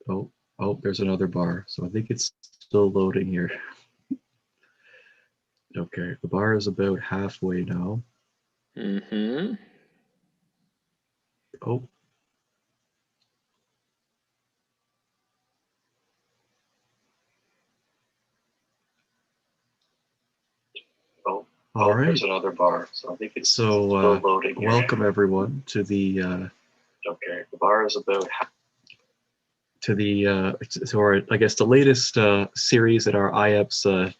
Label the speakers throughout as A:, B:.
A: Oh, oh, there's another bar. So I think it's still loading here. Okay, the bar is about halfway now.
B: Mm-hmm.
A: Oh.
B: Oh,
A: all right.
B: There's another bar. So I think it's
A: so
B: still loading here.
A: Welcome everyone to the
B: okay, the bar is about
A: to our, I guess, the latest series in our IAPSS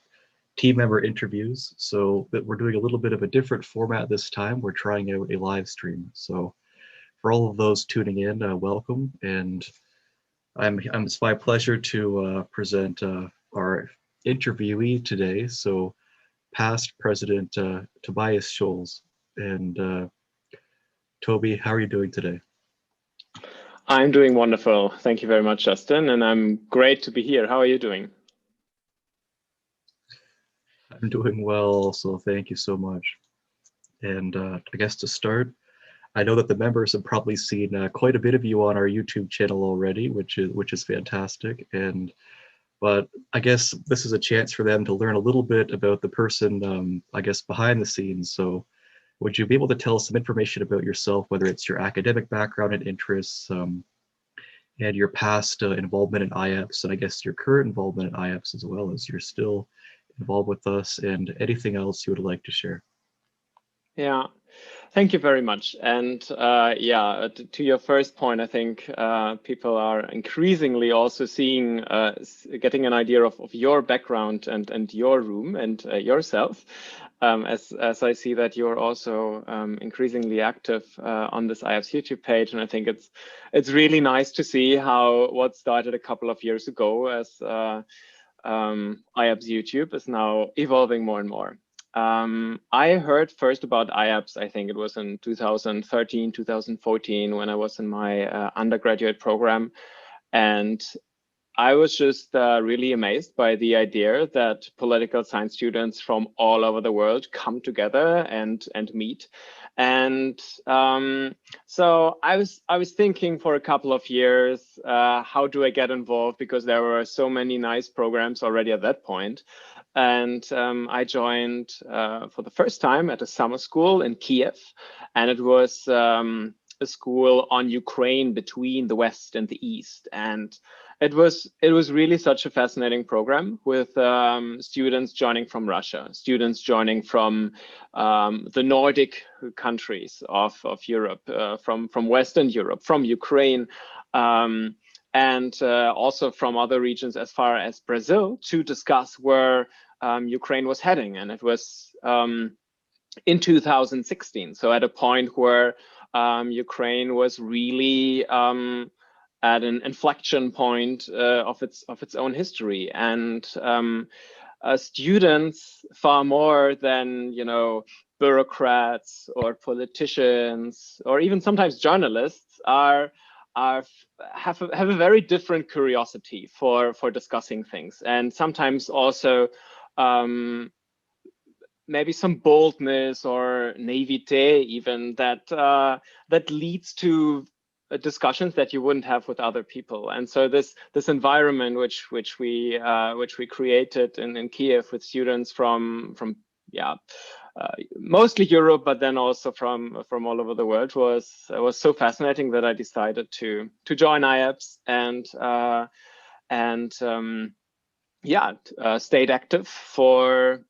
A: team member interviews. So that we're doing a little bit of a different format this time. We're trying out a live stream. So for all of those tuning in, welcome. And it's my pleasure to present our interviewee today. So past President Tobias Scholz. And Toby, how are you doing today?
B: I'm doing wonderful. Thank you very much, Justin. And I'm great to be here. How are you doing?
A: I'm doing well, so thank you so much. And I guess to start, I know that the members have probably seen quite a bit of you on our YouTube channel already, which is fantastic. But I guess this is a chance for them to learn a little bit about the person, I guess, behind the scenes. So would you be able to tell us some information about yourself, whether it's your academic background and interests, and your past involvement in IAPSS, and I guess your current involvement in IAPSS as well, as you're still involved with us, and anything else you would like to share?
B: Yeah, thank you very much. And yeah, to your first point, I think people are increasingly also seeing, getting an idea of your background and your room and yourself. As I see that you're also increasingly active on this IAPSS YouTube page, and I think it's really nice to see how what started a couple of years ago as IAPSS YouTube is now evolving more and more. I heard first about IAPSS, I think it was in 2013, 2014, when I was in my undergraduate program. And I was just really amazed by the idea that political science students from all over the world come together and meet. And so I was thinking for a couple of years, how do I get involved? Because there were so many nice programs already at that point. And I joined for the first time at a summer school in Kiev, and it was a school on Ukraine between the West and the East. And it was really such a fascinating program with students joining from Russia, students joining from the Nordic countries of Europe, from Western Europe, from Ukraine, and also from other regions as far as Brazil, to discuss where Ukraine was heading. And it was in 2016, so at a point where Ukraine was really at an inflection point of its own history, and students, far more than bureaucrats or politicians or even sometimes journalists, have a very different curiosity for discussing things, and sometimes also maybe some boldness or naivete even that leads to discussions that you wouldn't have with other people. And so this environment which we created in Kiev with students from mostly Europe, but then also from all over the world, was so fascinating that I decided to join IAPSS and stayed active for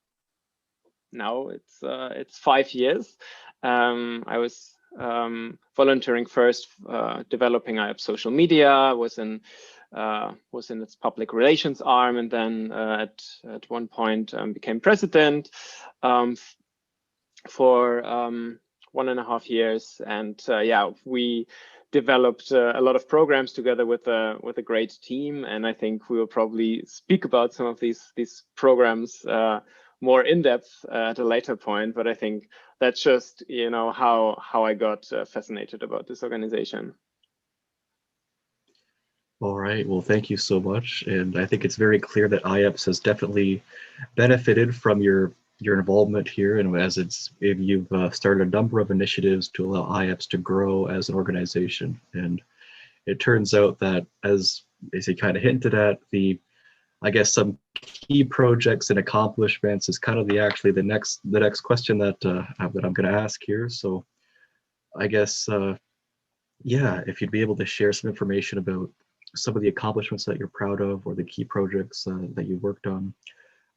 B: now it's 5 years. I was volunteering first, developing IAPSS social media, was in its public relations arm, and then at one point became president for 1.5 years. And we developed a lot of programs together with a great team, and I think we will probably speak about some of these programs more in depth at a later point. But I think that's just how I got fascinated about this organization.
A: All right, well, thank you so much. And I think it's very clear that IAPSS has definitely benefited from your involvement here, and you've started a number of initiatives to allow IAPSS to grow as an organization. And it turns out that as as you kind of hinted at, I guess some key projects and accomplishments is kind of the next question that I'm going to ask here. So I guess yeah, if you'd be able to share some information about some of the accomplishments that you're proud of or the key projects that you worked on.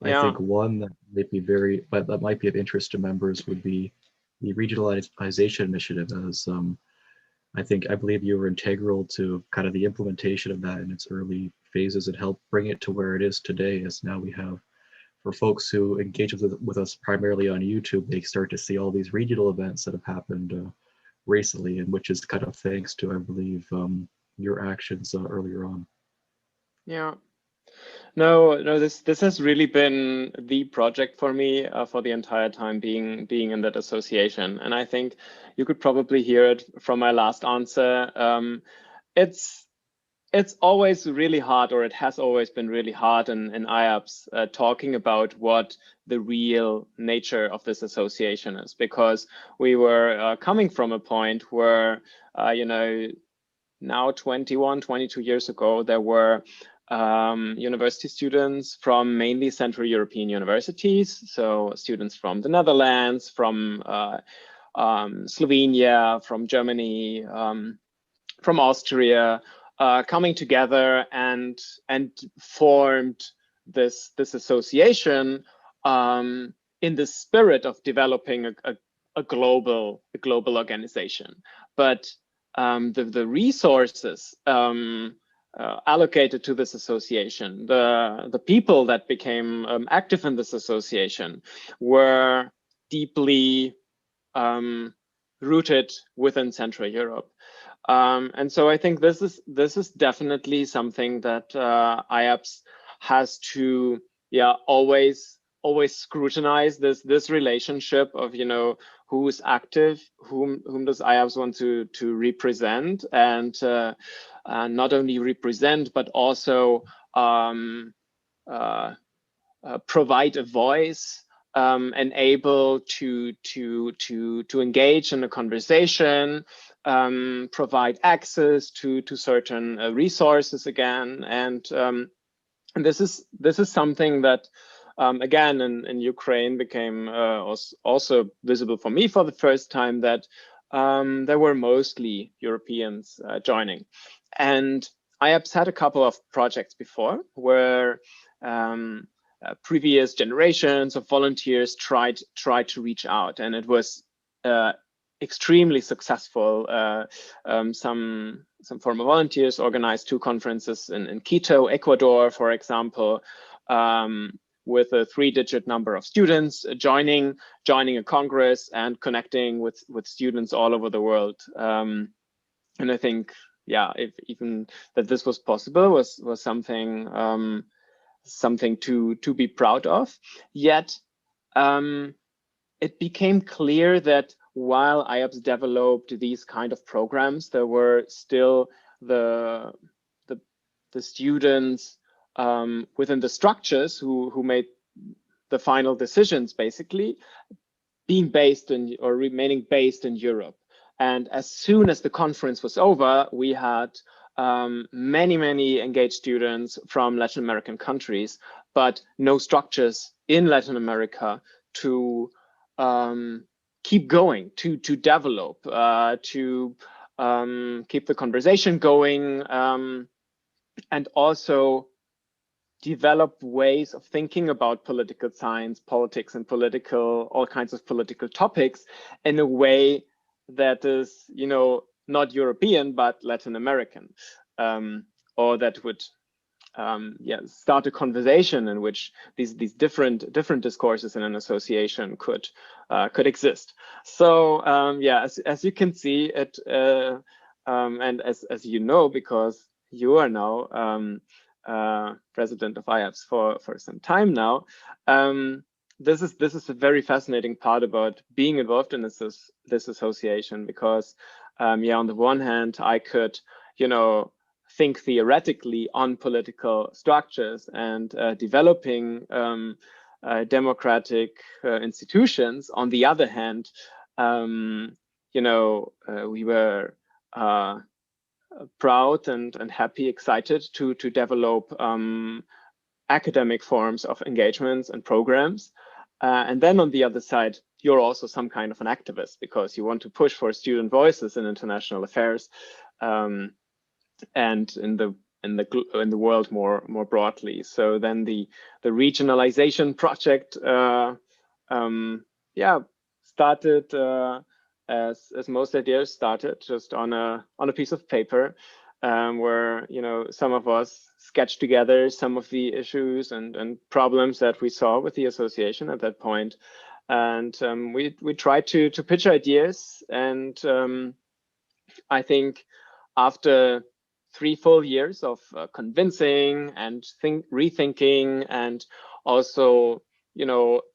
A: I
B: Yeah.
A: think one that might be of interest to members would be the regionalization initiative, as I believe you were integral to kind of the implementation of that in its early phases and helped bring it to where it is today, as now we have, for folks who engage with us primarily on YouTube, they start to see all these regional events that have happened recently, and which is kind of thanks to, I believe, your actions earlier on.
B: Yeah. No, this has really been the project for me for the entire time being in that association. And I think you could probably hear it from my last answer. It's always really hard, or it has always been really hard in IAPSS talking about what the real nature of this association is, because we were coming from a point where, now 21, 22 years ago, there were university students from mainly Central European universities. So students from the Netherlands, from Slovenia, from Germany, from Austria, coming together and formed this association in the spirit of developing a global organization. But the resources allocated to this association, the people that became active in this association, were deeply rooted within Central Europe. And so I think this is definitely something that IAPSS has to always scrutinize this relationship of who's active, whom does IAPSS want to represent, and not only represent but also provide a voice, and able to engage in a conversation, provide access to certain resources again, and this is something that again in Ukraine became also visible for me for the first time, that there were mostly Europeans joining, and IAPSS had a couple of projects before where previous generations of volunteers tried to reach out, and it was extremely successful. Some former volunteers organized 2 conferences in Quito, Ecuador, for example, with a 3-digit number of students joining a congress and connecting with students all over the world. And I think, if even that this was possible was something something to be proud of. Yet it became clear that while IAPSS developed these kind of programs, there were still the students within the structures who made the final decisions, basically being based in or remaining based in Europe. And as soon as the conference was over, we had many engaged students from Latin American countries, but no structures in Latin America to keep going, to develop, to keep the conversation going, and also develop ways of thinking about political science, politics, and all kinds of political topics in a way that is, not European but Latin American, or that would start a conversation in which these different discourses in an association could exist. So as you can see it, and as you know, because you are now president of IAPSS for some time now, this is a very fascinating part about being involved in this association, because on the one hand I could think theoretically on political structures and developing democratic institutions. On the other hand, we were proud and happy, excited to develop academic forms of engagements and programs. And then on the other side, you're also some kind of an activist because you want to push for student voices in international affairs and in the world more broadly. So then the regionalization project, started as most ideas started just on a piece of paper, where some of us sketched together some of the issues and problems that we saw with the association at that point, and we tried to pitch ideas, and I think after 3 full years of convincing and rethinking, and also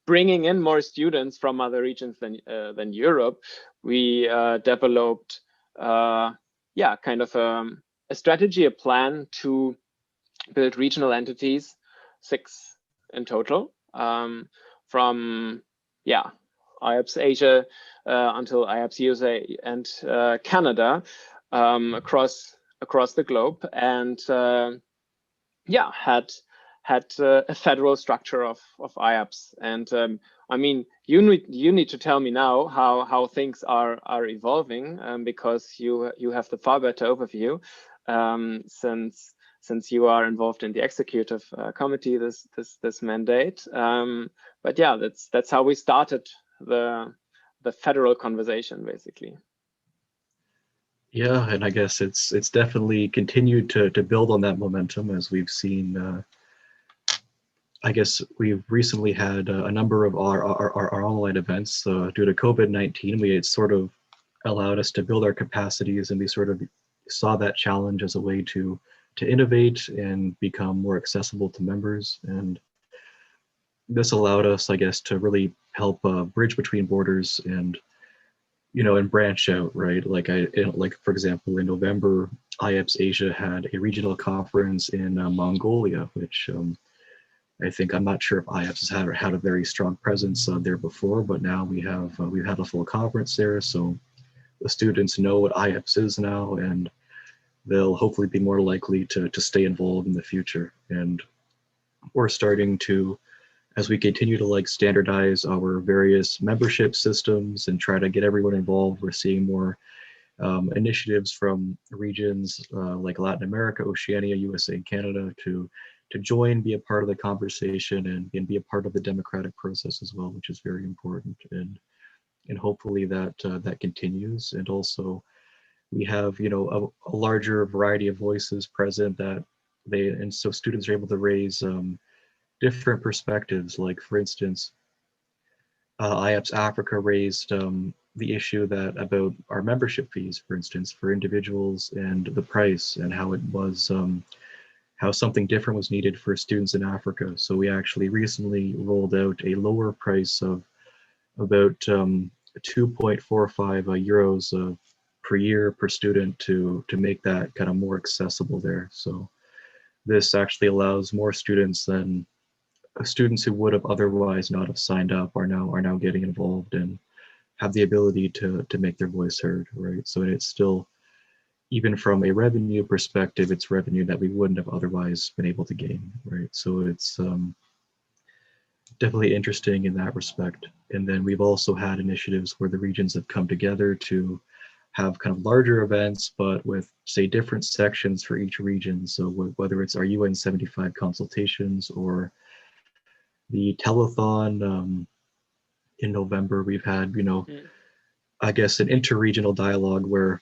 B: bringing in more students from other regions than Europe, we developed kind of a strategy, a plan to build regional entities, 6 in total, from IAPSS Asia until IAPSS USA and Canada, across the globe, and had a federal structure of IAPSS. And I mean, you need to tell me now how things are evolving, because you have the far better overview, since you are involved in the executive committee this mandate. But yeah, that's how we started the federal conversation, basically.
A: Yeah, and I guess it's definitely continued to build on that momentum, as we've seen. I guess we've recently had a number of our online events due to COVID-19. It sort of allowed us to build our capacities, and we sort of saw that challenge as a way to innovate and become more accessible to members. And this allowed us, I guess, to really help bridge between borders and and branch out, right? Like for example, in November, IAPSS Asia had a regional conference in Mongolia, which I'm not sure if IAPSS has had a very strong presence there before, but now we've had a full conference there, so the students know what IAPSS is now, and they'll hopefully be more likely to stay involved in the future. And we're starting to, as we continue to standardize our various membership systems and try to get everyone involved, we're seeing more initiatives from regions like Latin America, Oceania, USA, and Canada to join, be a part of the conversation, and be a part of the democratic process as well, which is very important. And hopefully that continues. And also we have a larger variety of voices present, and so students are able to raise different perspectives. Like, for instance, IAPSS Africa raised the issue about our membership fees, for instance, for individuals, and the price, and how it was how something different was needed for students in Africa. So we actually recently rolled out a lower price of about 2.45 euros per year per student to make that kind of more accessible there. So this actually allows more students than students who would have otherwise not have signed up are now getting involved and have the ability to make their voice heard, right? So it's still, even from a revenue perspective, it's revenue that we wouldn't have otherwise been able to gain, right? So it's definitely interesting in that respect. And then we've also had initiatives where the regions have come together to have kind of larger events, but with, say, different sections for each region. So whether it's our UN 75 consultations or the telethon in November, we've had, I guess, an interregional dialogue where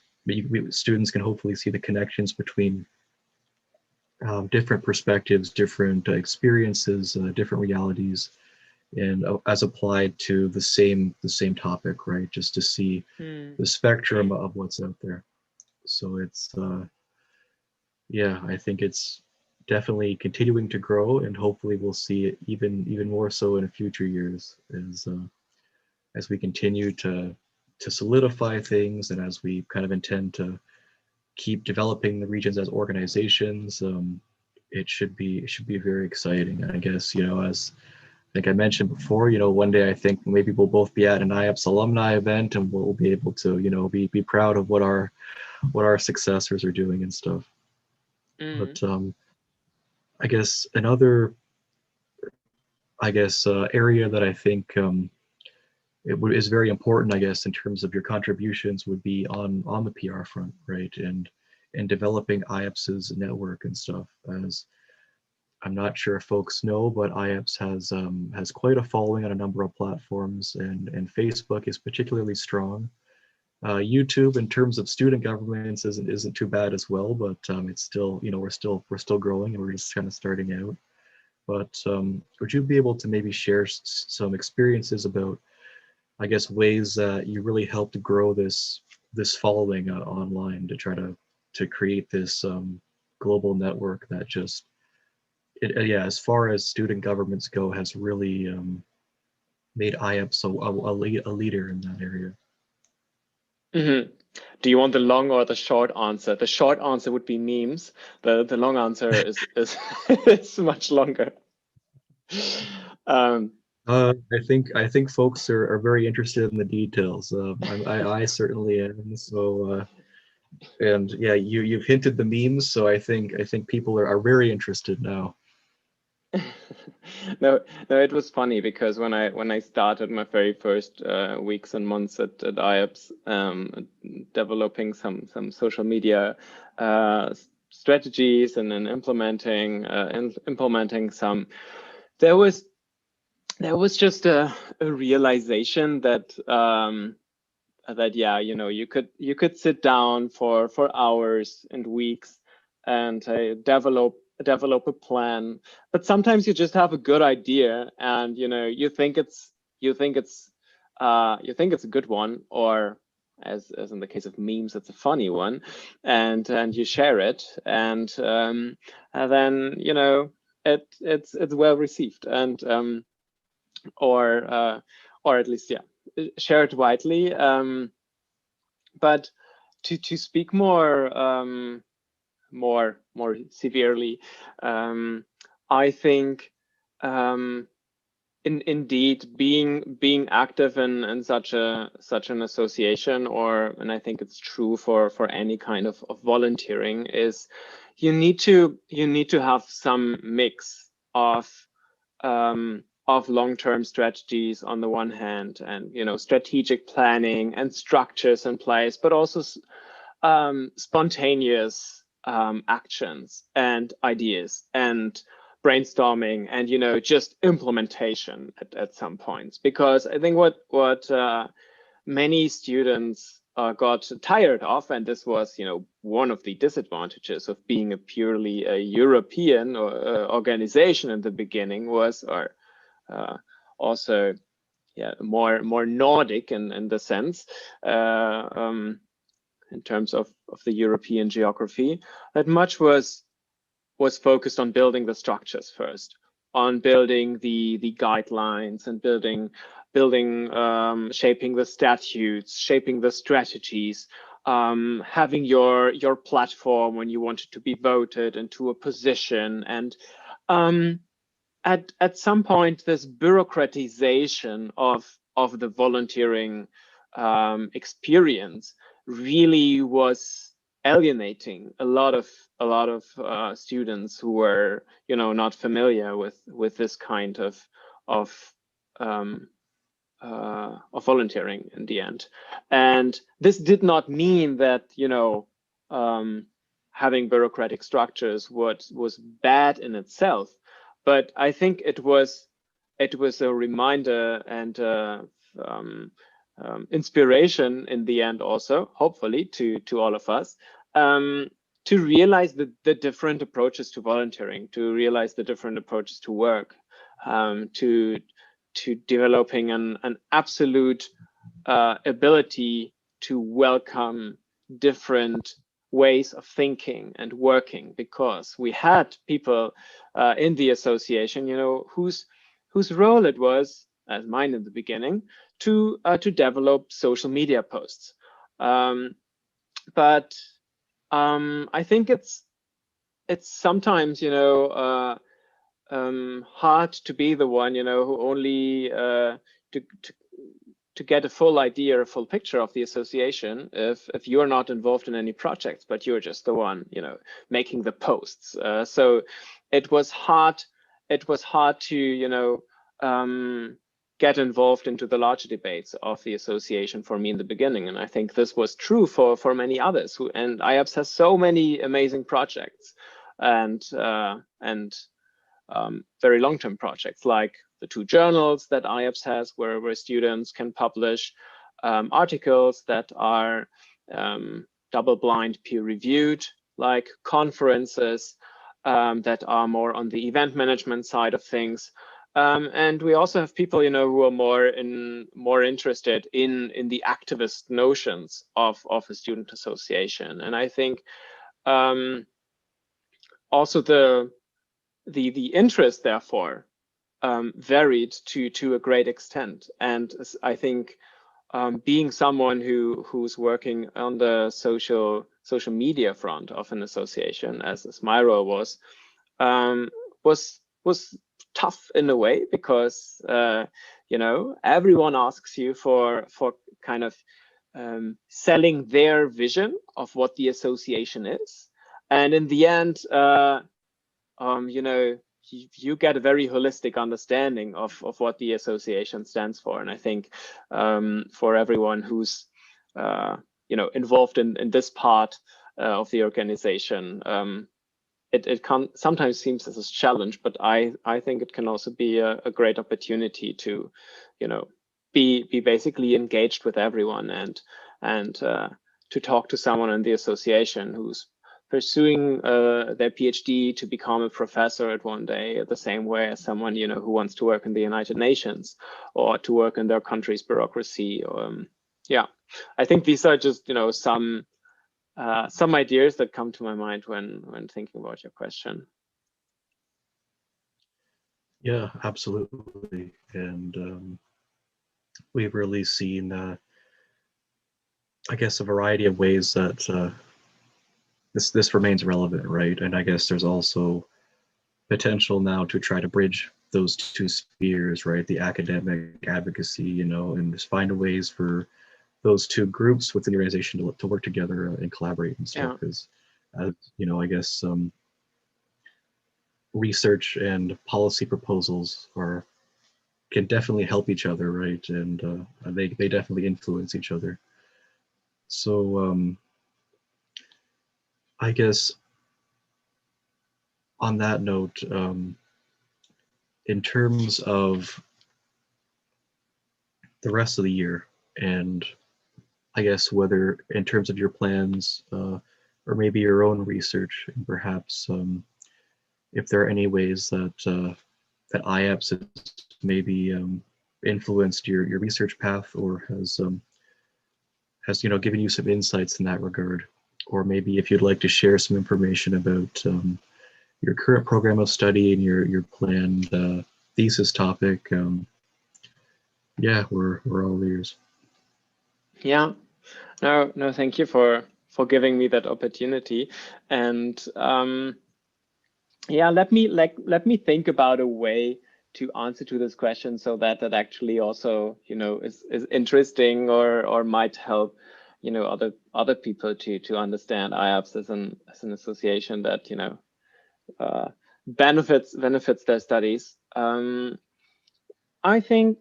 A: students can hopefully see the connections between different perspectives, different experiences, different realities, and as applied to the same topic, right? Just to see the spectrum of what's out there. So it's I think it's definitely continuing to grow, and hopefully we'll see it even more so in future years as we continue to solidify things, and as we kind of intend to keep developing the regions as organizations. It should be very exciting. And I guess, as I think I mentioned before, one day I think maybe we'll both be at an IAPSS alumni event, and we'll be able to, be proud of what our what our successors are doing and stuff. But I guess another area that I think is very important, I guess, in terms of your contributions would be on the PR front, right? And developing IAPSS's network and stuff. As I'm not sure if folks know, but IAPSS has quite a following on a number of platforms, and Facebook is particularly strong. YouTube, in terms of student governments, isn't too bad as well, but it's still, we're still growing and we're just kind of starting out. But would you be able to maybe share some experiences about, I guess, ways that you really helped grow this following online to try to create this global network that just, as far as student governments go, has really made IAPSS a leader in that area?
B: Mm-hmm. Do you want the long or the short answer? The short answer would be memes. The long answer is is much longer.
A: I think folks are very interested in the details. I certainly am. So and yeah, you've hinted the memes, so I think people are very interested now.
B: No, it was funny because when I started my very first weeks and months at IAPSS, developing some social media strategies and then implementing some, there was just a realization that yeah, you could sit down for hours and weeks and develop a plan, but sometimes you just have a good idea and you think it's a good one, or as in the case of memes, it's a funny one, and you share it, and then it's well received, and or at least, yeah, share it widely. But to speak more severely, I think indeed being active in such an association, and I think it's true for any kind of volunteering, is you need to have some mix of long-term strategies on the one hand, and strategic planning and structures in place, but also spontaneous actions and ideas and brainstorming and just implementation at some points. Because I think what many students got tired of, and this was one of the disadvantages of being a purely European organization in the beginning, was, or also, yeah, more Nordic in the sense, in terms of the European geography, that much was focused on building the structures first, on building the guidelines, and shaping the statutes, shaping the strategies, having your platform when you wanted to be voted into a position, and at some point, this bureaucratization of the volunteering experience really was alienating a lot of students who were not familiar with this kind of volunteering in the end. And this did not mean that having bureaucratic structures was bad in itself. But I think it was a reminder and inspiration in the end, also, hopefully, to all of us, to realize the different approaches to volunteering, to realize the different approaches to work, to developing an absolute ability to welcome different ways of thinking and working, because we had people in the association, whose role it was, as mine in the beginning, to develop social media posts. But I think it's sometimes hard to be the one who only get a full idea, a full picture of the association if you're not involved in any projects, but you're just the one, you know, making the posts. So it was hard. It was hard to, you know, get involved into the larger debates of the association for me in the beginning. And I think this was true for many others and IAPSS has so many amazing projects and very long-term projects like the 2 journals that IAPSS has where students can publish articles that are double-blind peer-reviewed, like conferences that are more on the event management side of things. And we also have people, you know, who are more interested in the activist notions of a student association. And I think also the interest, therefore, varied to a great extent. And I think being someone who's working on the social media front of an association, as my role was tough in a way, because you know, everyone asks you for kind of selling their vision of what the association is, and in the end, you know, you get a very holistic understanding of what the association stands for. And I think for everyone who's you know, involved in this part of the organization, it can sometimes seems as a challenge, but I think it can also be a great opportunity to, you know, be basically engaged with everyone and to talk to someone in the association who's pursuing their PhD to become a professor at one day, the same way as someone, you know, who wants to work in the United Nations or to work in their country's bureaucracy. Yeah, I think these are just, you know, some ideas that come to my mind when thinking about your question.
A: Yeah, absolutely. And we've really seen, I guess, a variety of ways that this remains relevant, right? And I guess there's also potential now to try to bridge those 2 spheres, right? The academic advocacy, you know, and just find ways for those 2 groups within the organization to work together and collaborate and stuff. Because, you know, I guess research and policy proposals can definitely help each other, right? And they definitely influence each other. So I guess on that note, in terms of the rest of the year, and I guess whether in terms of your plans or maybe your own research, and perhaps if there are any ways that that IAPSS has maybe influenced your research path or has you know, given you some insights in that regard, or maybe if you'd like to share some information about your current program of study and your planned thesis topic. Yeah, we're all ears.
B: Yeah, no, thank you for giving me that opportunity. And yeah, let me think about a way to answer to this question so that actually also, you know, is interesting or might help, you know, other people to understand IAPSS as an association that, you know, benefits their studies. I think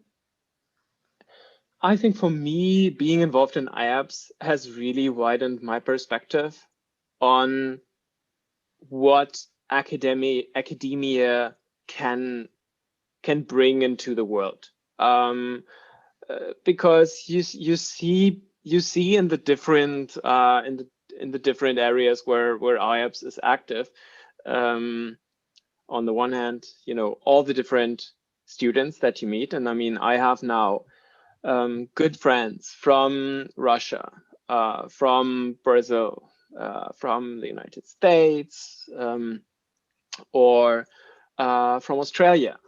B: for me, being involved in IAPSS has really widened my perspective on what academia can bring into the world, because you see in the different in the different areas where IAPSS is active. On the one hand, you know, all the different students that you meet, and I mean, I have now good friends from Russia, from Brazil, from the United States, or from Australia,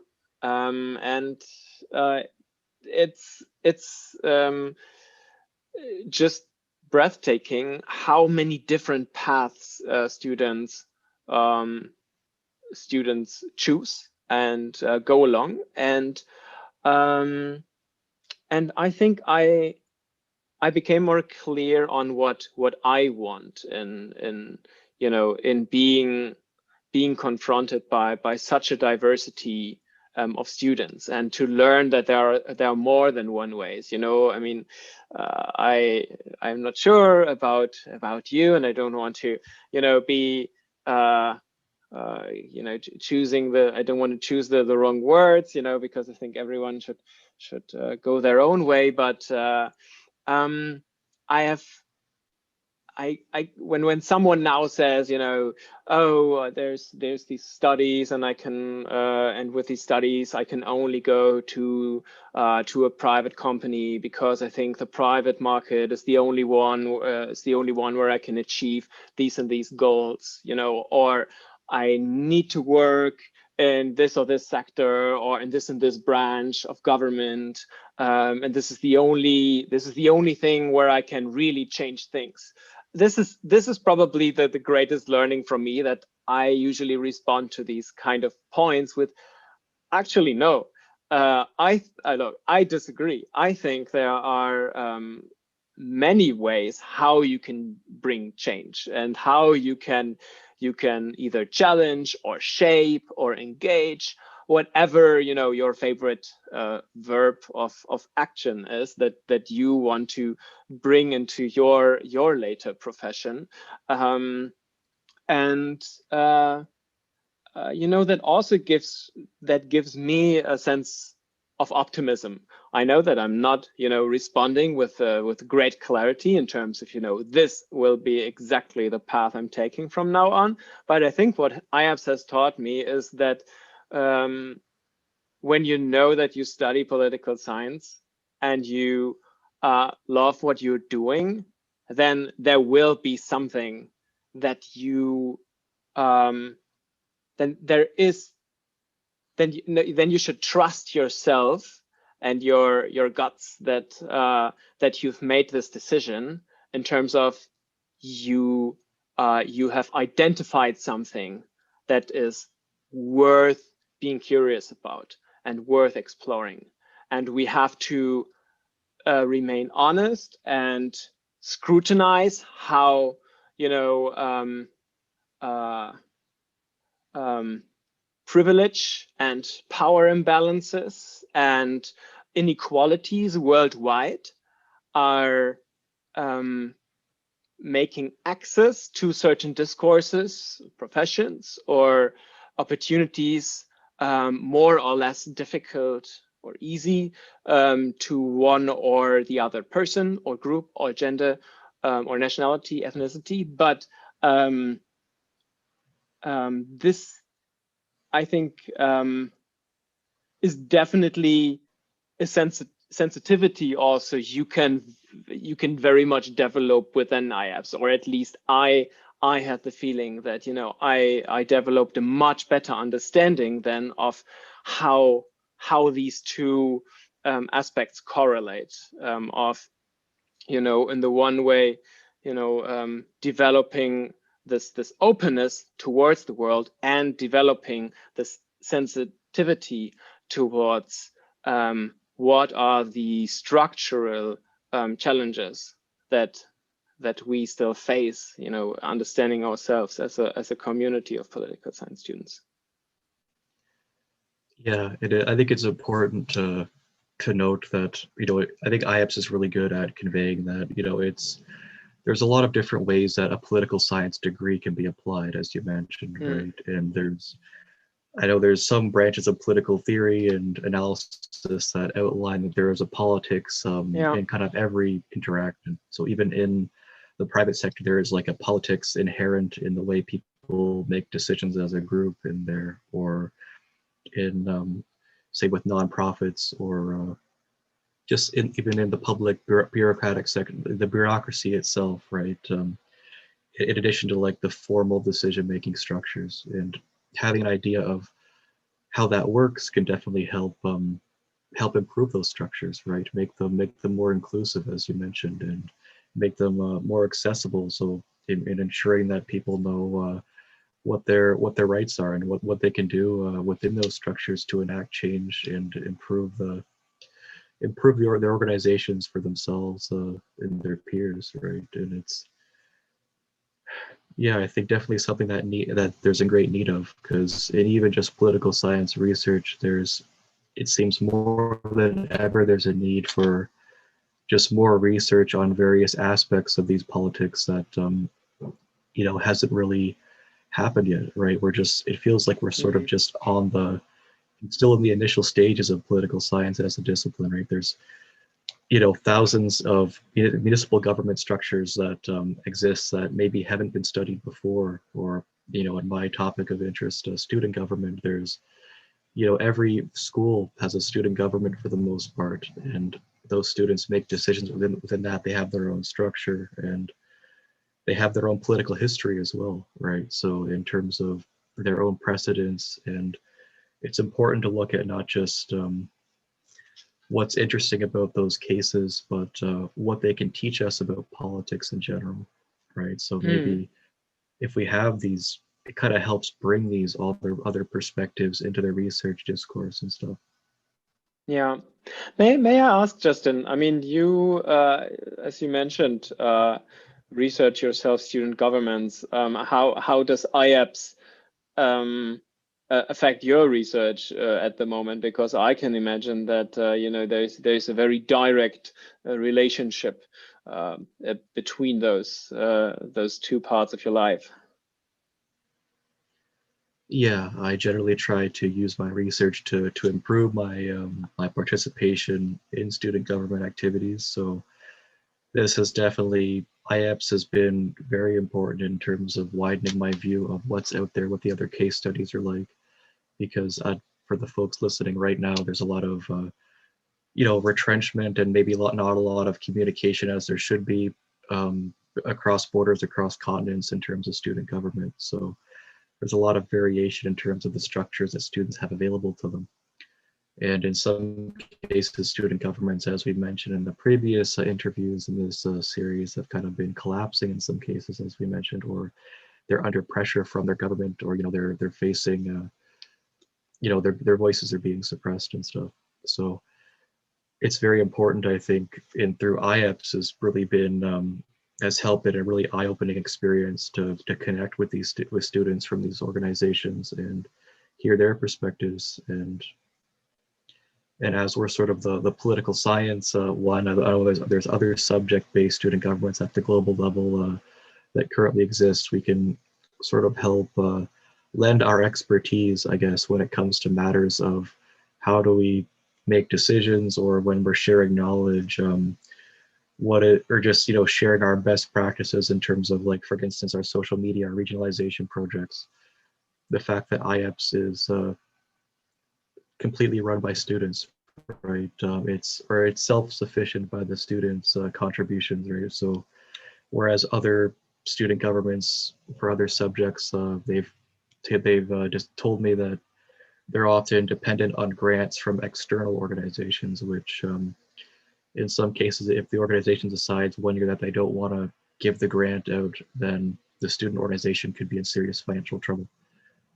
B: and it's just breathtaking how many different paths students choose and go along. And and I think I became more clear on what I want in you know, in being confronted by such a diversity of students, and to learn that there are more than one ways. You know, I mean, I'm not sure about you, and I don't want to, you know, be you know, choosing the, I don't want to choose the wrong words, you know, because I think everyone should go their own way. But I have, when someone now says, you know, oh, there's these studies, and I can and with these studies I can only go to a private company because I think the private market is the only one where I can achieve these and these goals, you know, or I need to work in this or this sector, or in this and this branch of government, and this is the only thing where I can really change things. This is probably the greatest learning from me, that I usually respond to these kind of points with, actually, no, I disagree. I think there are many ways how you can bring change, and how you can either challenge or shape or engage, whatever, you know, your favorite verb of action is that you want to bring into your later profession. And you know, that also gives me a sense of optimism. I know that I'm not, you know, responding with great clarity in terms of, you know, this will be exactly the path I'm taking from now on. But I think what IAPSS has taught me is that when you know that you study political science and you love what you're doing, then there will be something that you then there is then you should trust yourself and your guts that that you've made this decision, in terms of you you have identified something that is worth being curious about and worth exploring. And we have to remain honest and scrutinize how, you know, privilege and power imbalances and inequalities worldwide are making access to certain discourses, professions, or opportunities more or less difficult or easy to one or the other person or group or gender or nationality, ethnicity. But this, I think, is definitely a sensitivity also you can very much develop within IAPSS, or at least I had the feeling that, you know, I developed a much better understanding then of how these two aspects correlate, of, you know, in the one way, you know, developing this openness towards the world, and developing this sensitivity towards what are the structural challenges that we still face, you know, understanding ourselves as a community of political science students.
A: Yeah, I think it's important to note that, you know, I think IAPSS is really good at conveying that, you know, there's a lot of different ways that a political science degree can be applied, as you mentioned, right? And I know there's some branches of political theory and analysis that outline that there is a politics in kind of every interaction. So even in the private sector, there is like a politics inherent in the way people make decisions as a group in there, or in say with nonprofits, or just even in the public bureaucratic sector, the bureaucracy itself, right? In addition to like the formal decision-making structures, and having an idea of how that works can definitely help improve those structures, right? Make them more inclusive, as you mentioned, and make them more accessible. So in ensuring that people know what their rights are, and what they can do within those structures to enact change and improve the improve their organizations for themselves and their peers, right? And it's, yeah, I think definitely something that there's a great need of, because in even just political science research, it seems more than ever there's a need for just more research on various aspects of these politics that hasn't really happened yet, right? It feels like we're sort of just still in the initial stages of political science as a discipline, right? There's thousands of municipal government structures that exist that maybe haven't been studied before, or in my topic of interest, student government. There's every school has a student government for the most part, and those students make decisions within that. They have their own structure, and they have their own political history as well, right? So in terms of their own precedents, and it's important to look at not just what's interesting about those cases, but what they can teach us about politics in general, right? So maybe if we have these, it kind of helps bring these other perspectives into the research discourse and stuff.
B: Yeah. May I ask, Justin? I mean, you, as you mentioned, research yourself student governments. How does IAPSS affect your research at the moment? Because I can imagine that there's a very direct relationship between those two parts of your life.
A: Yeah, I generally try to use my research to improve my participation in student government activities. So this has definitely, IAPSS has been very important in terms of widening my view of what's out there, what the other case studies are like. Because for the folks listening right now, there's a lot of retrenchment and maybe not a lot of communication as there should be across borders, across continents in terms of student government. So there's a lot of variation in terms of the structures that students have available to them. And in some cases, student governments, as we mentioned in the previous interviews in this series, have kind of been collapsing in some cases, as we mentioned, or they're under pressure from their government, or they're facing their voices are being suppressed and stuff. So it's very important, I think, through IAPSS has really been has helped been a really eye-opening experience to connect with with students from these organizations and hear their perspectives. And as we're sort of the political science one, I know there's other subject-based student governments at the global level that currently exist. We can sort of help lend our expertise, I guess, when it comes to matters of how do we make decisions, or when we're sharing knowledge, or just sharing our best practices in terms of, like, for instance, our social media, our regionalization projects. The fact that IAPSS is completely run by students, right? It's self-sufficient by the students' contributions, right? So whereas other student governments for other subjects, they've just told me that they're often dependent on grants from external organizations, which in some cases, if the organization decides one year that they don't want to give the grant out, then the student organization could be in serious financial trouble.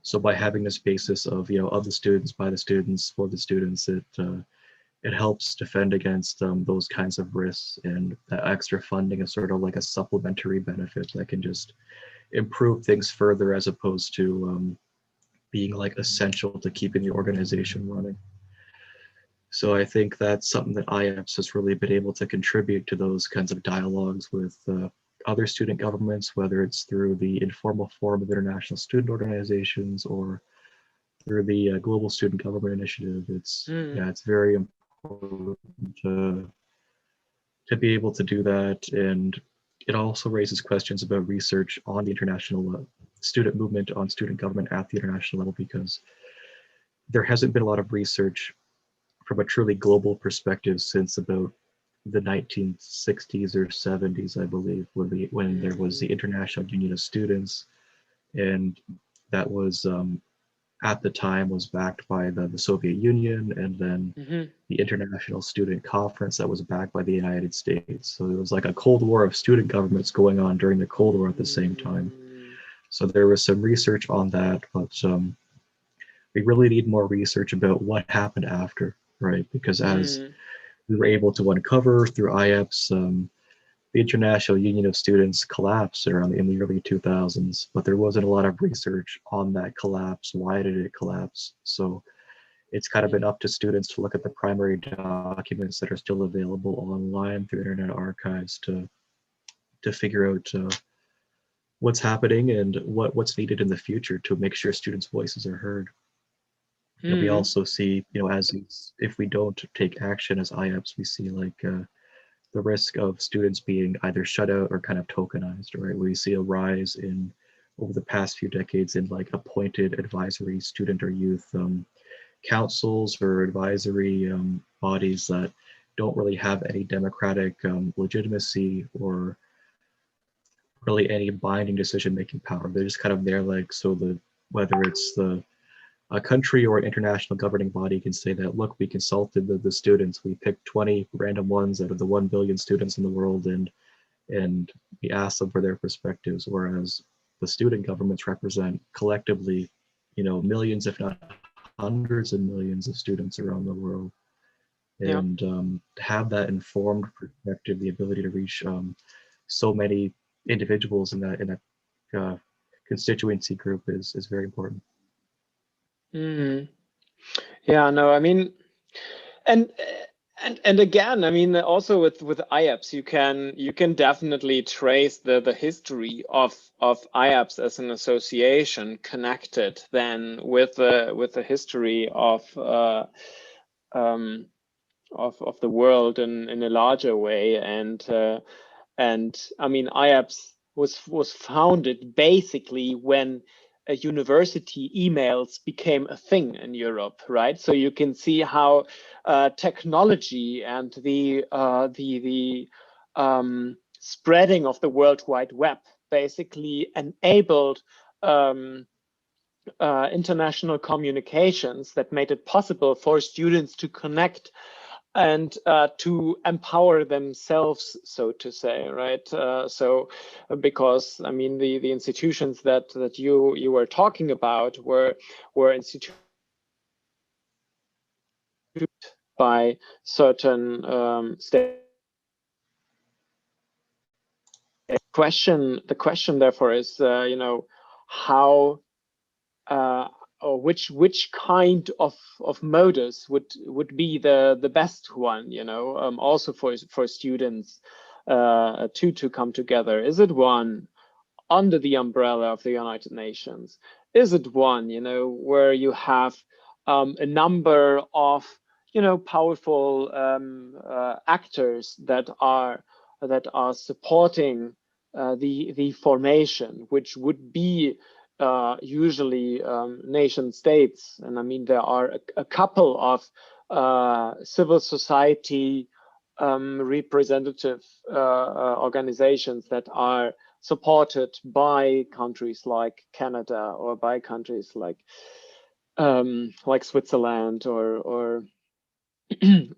A: So by having this basis of of the students, by the students, for the students, it helps defend against those kinds of risks, and that extra funding is sort of like a supplementary benefit that can just improve things further, as opposed to being like essential to keeping the organization running. So I think that's something that IAPSS has really been able to contribute to, those kinds of dialogues with other student governments, whether it's through the informal forum of international student organizations or through the Global Student Government Initiative. It's very important to be able to do that. And it also raises questions about research on the international student movement, on student government at the international level, because there hasn't been a lot of research from a truly global perspective since about the 1960s or 70s, I believe, when there was the International Union of Students, and that was at the time was backed by the Soviet Union, and then the International Student Conference that was backed by the United States. So it was like a Cold War of student governments going on during the Cold War at the same time. So there was some research on that, but we really need more research about what happened after, right? Because as we were able to uncover through IAPSS. The International Union of Students collapsed around in the early 2000s, but there wasn't a lot of research on that collapse. Why did it collapse? So it's kind of been up to students to look at the primary documents that are still available online through Internet Archives to figure out what's happening and what's needed in the future to make sure students' voices are heard. We also see, if we don't take action as IAPSS, we see like the risk of students being either shut out or kind of tokenized, right? We see a rise in over the past few decades in like appointed advisory student or youth councils or advisory bodies that don't really have any democratic legitimacy or really any binding decision-making power. They're just kind of there, like, so the whether it's a country or an international governing body can say that, look, we consulted the students, we picked 20 random ones out of the 1 billion students in the world, and we asked them for their perspectives, whereas the student governments represent collectively, millions, if not hundreds of millions of students around the world. And to have that informed perspective, the ability to reach so many individuals in that constituency group is very important.
B: Yeah, no, I mean, and again, I mean, also with IAPSS, you can definitely trace the history of IAPSS as an association connected then with the history of the world in a larger way, and I mean, IAPSS was founded basically when university emails became a thing in Europe, right? So you can see how technology and the spreading of the World Wide Web basically enabled international communications that made it possible for students to connect and to empower themselves, so to say, right? So because I mean the institutions that you were talking about were instituted by certain states. The question therefore is how or which kind of modus would be the best one, also for students to come together. Is it one under the umbrella of the United Nations? Is it one, where you have a number of powerful actors that are supporting the formation, which would be usually nation states? And I mean, there are a couple of civil society representative organizations that are supported by countries like Canada or by countries like Switzerland or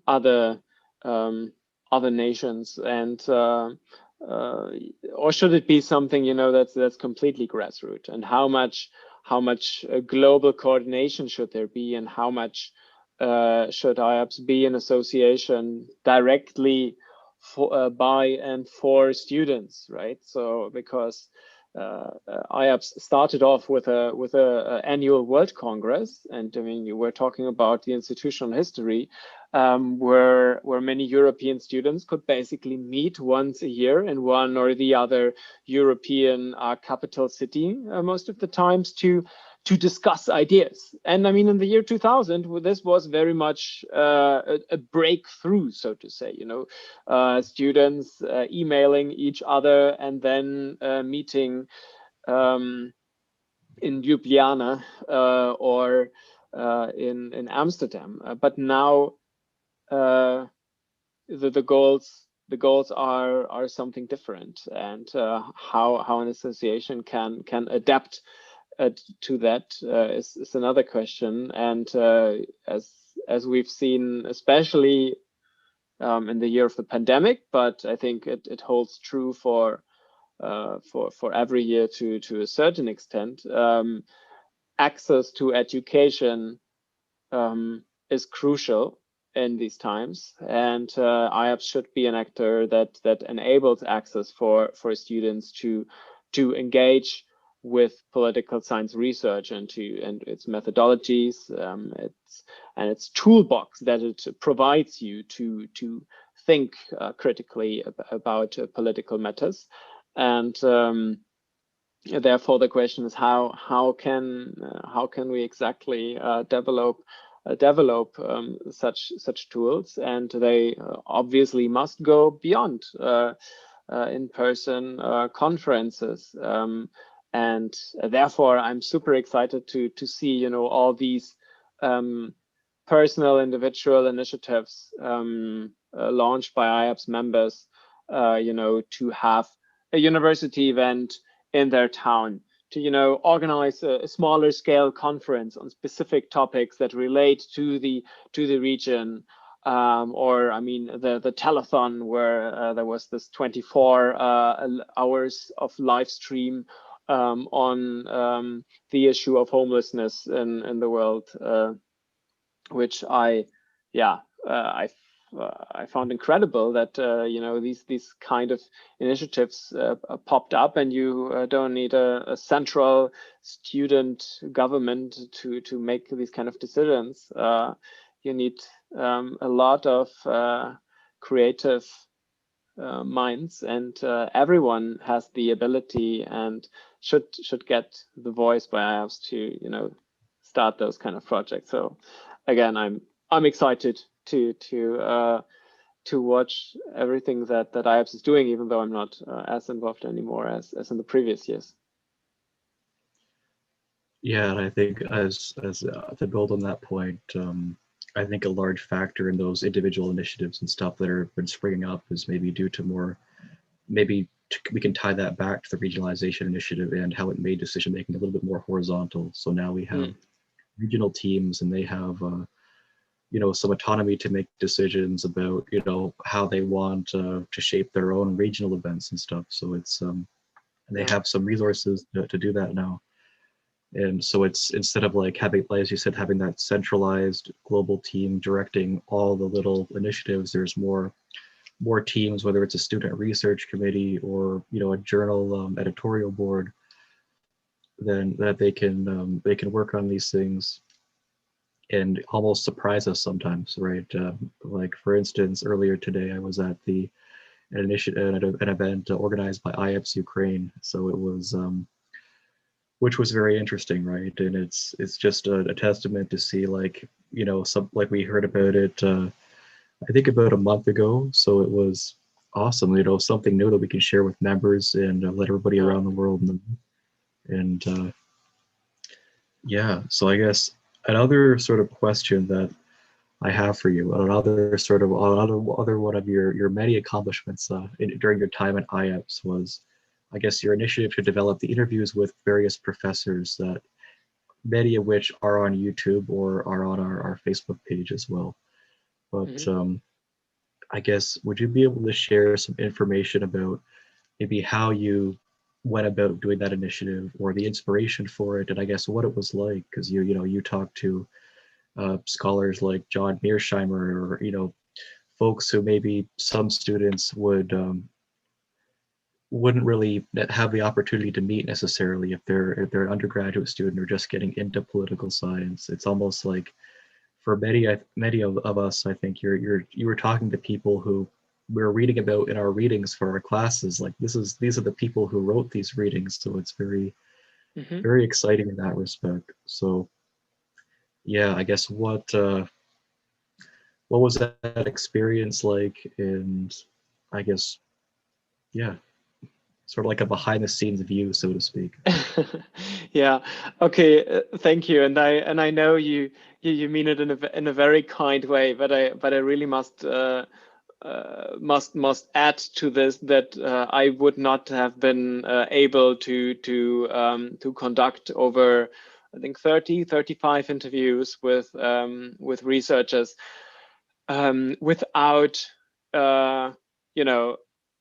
B: other nations, and or should it be something that's completely grassroots? And how much global coordination should there be, and how much should IAPSS be an association directly by and for students, right? So because IAPSS started off with a annual World Congress, and I mean, you were talking about the institutional history, where many European students could basically meet once a year in one or the other European capital city, most of the times to discuss ideas. And I mean, in the year 2000, this was very much a breakthrough, so to say, students emailing each other and then meeting in Ljubljana or in Amsterdam. But now the goals are something different, and how an association can adapt to that is another question. And as we've seen, especially in the year of the pandemic, but I think it holds true for every year to a certain extent, access to education is crucial. in these times, and IAPSS should be an actor that enables access for students to engage with political science research and its methodologies, its toolbox that it provides you to think critically about political matters. And therefore, the question is how can we exactly develop such tools, and they obviously must go beyond in-person conferences, and therefore I'm super excited to see all these personal individual initiatives launched by IAPSS members, to have a university event in their town, to organize a smaller scale conference on specific topics that relate to the region, or I mean the telethon, where there was this 24 hours of live stream on the issue of homelessness in the world, which I found incredible that these kind of initiatives popped up, and you don't need a central student government to make these kind of decisions. You need a lot of creative minds, and everyone has the ability and should get the voice by IAPSS to start those kind of projects. So again, I'm excited to watch everything that IAPSS is doing, even though I'm not as involved anymore as in the previous years.
A: Yeah, and I think as to build on that point, I think a large factor in those individual initiatives and stuff that have been springing up is maybe due to more, we can tie that back to the regionalization initiative and how it made decision making a little bit more horizontal. So now we have regional teams, and they have some autonomy to make decisions about how they want to shape their own regional events and stuff. So it's they have some resources to do that now. And so it's, instead of like having, as you said, having that centralized global team directing all the little initiatives, there's more teams, whether it's a student research committee or a journal editorial board, then that they can work on these things and almost surprise us sometimes, right? Like for instance, earlier today I was at an event organized by IAPSS Ukraine. So it was which was very interesting, right? And it's just a testament to see, like, like we heard about it, I think about a month ago. So it was awesome, something new that we can share with members and let everybody around the world know. And yeah, so I guess another sort of question that I have for you, another one of your many accomplishments during your time at IAPSS was, I guess, your initiative to develop the interviews with various professors, that many of which are on YouTube or are on our Facebook page as well. But I guess, would you be able to share some information about maybe how you went about doing that initiative, or the inspiration for it, and I guess what it was like? Because you talked to scholars like John Mearsheimer, or folks who maybe some students wouldn't really have the opportunity to meet necessarily if they're an undergraduate student or just getting into political science. It's almost like, for many of us, I think you were talking to people who we're reading about in our readings for our classes. Like these are the people who wrote these readings, so it's very very exciting in that respect. So yeah, I guess what was that experience like? And I guess, yeah, sort of like a behind the scenes view, so to speak.
B: Yeah. Okay. Thank you. And I know you mean it in a very kind way, but I really must add to this that I would not have been able to conduct over, I think, 35 interviews with researchers without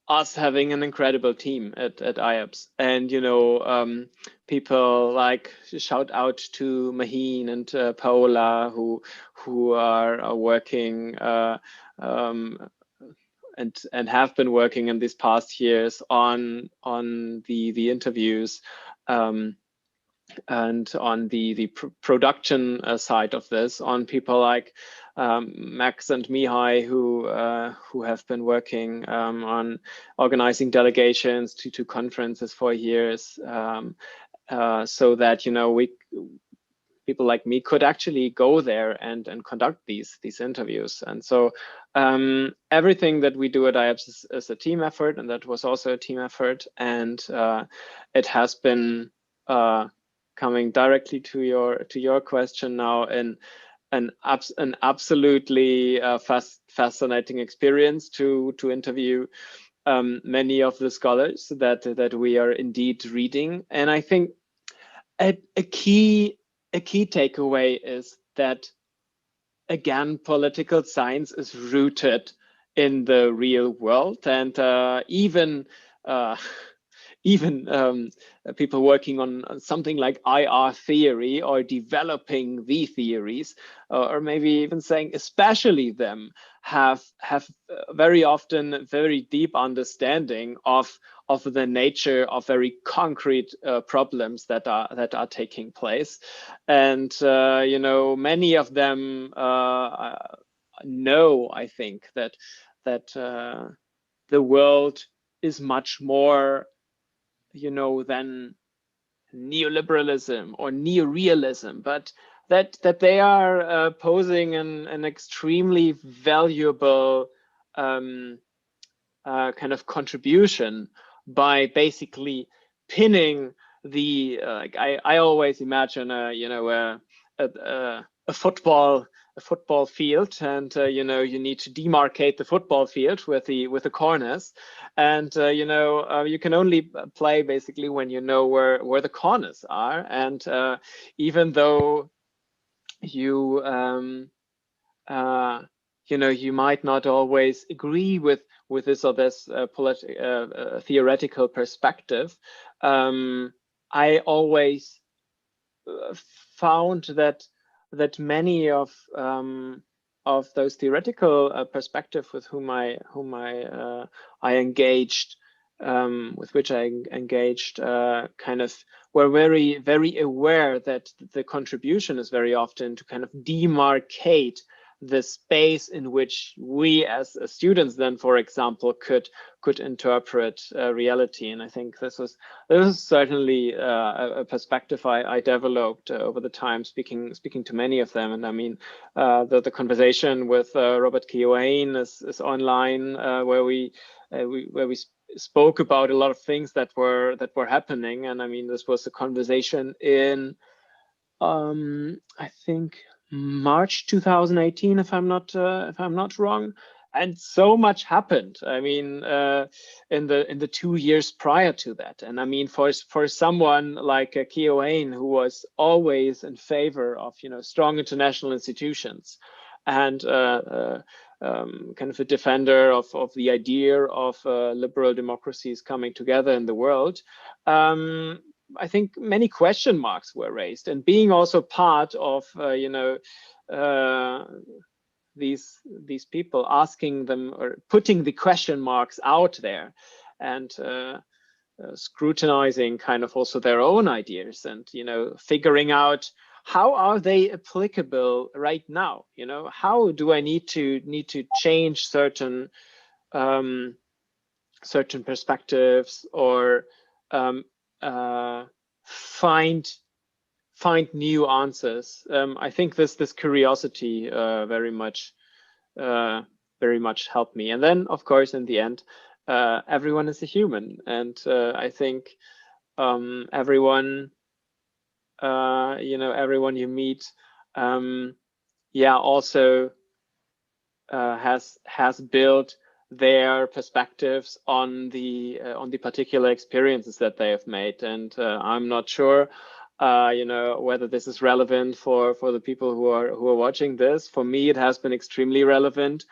B: us having an incredible team at IAPSS, and people like, shout out to Maheen and Paola, who are working and have been working in these past years on the interviews, and on the production side of this, on people like Max and Mihai, who have been working on organizing delegations to conferences for years, so that people like me could actually go there and conduct these interviews. And so everything that we do at IAPSS is a team effort, and that was also a team effort. And it has been coming directly to your question now, and an absolutely fascinating experience to interview many of the scholars that we are indeed reading. And I think a key takeaway is that, again, political science is rooted in the real world, and even people working on something like IR theory, or developing the theories, or maybe even saying especially them, have very often very deep understanding of the nature of very concrete problems that are taking place. And many of them know, I think, that the world is much more than neoliberalism or neorealism, but that they are posing an extremely valuable kind of contribution by basically pinning the I always imagine a football field, and you need to demarcate the football field with the corners, and you can only play basically when you know where the corners are. And even though you you might not always agree with this or this theoretical perspective, I always found that many of those theoretical perspectives with whom I engaged, with which I engaged, kind of were very, very aware that the contribution is very often to kind of demarcate the space in which we as students then, for example, could interpret reality. And I think this is certainly a perspective I developed over the time, speaking to many of them. And I mean, the conversation with Robert Keohane is online, where we spoke about a lot of things that were happening. And I mean, this was a conversation in I think March 2018, if I'm not wrong. And so much happened. I mean, in the 2 years prior to that. And I mean, for someone like Keohane, who was always in favor of strong international institutions, and kind of a defender of the idea of liberal democracies coming together in the world, I think many question marks were raised. And being also part of these people, asking them or putting the question marks out there, and scrutinizing kind of also their own ideas, and figuring out how are they applicable right now. How do I need to change certain perspectives, or find new answers. I think this curiosity very much helped me. And then, of course, in the end, everyone is a human, and I think everyone everyone you meet, also has built their perspectives on the particular experiences that they have made. And I'm not sure whether this is relevant for the people who are watching this. For me, it has been extremely relevant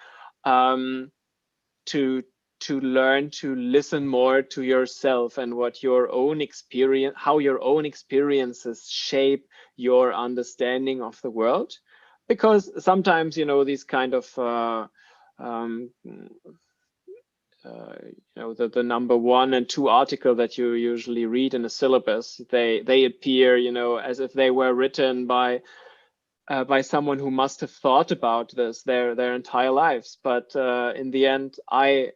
B: to to learn to listen more to yourself and what your own experience, how your own experiences shape your understanding of the world. Because sometimes, you know, these kind of you know, the number 1 and 2 article that you usually read in a syllabus, they appear, you know, as if they were written by someone who must have thought about this their entire lives. But in the end, I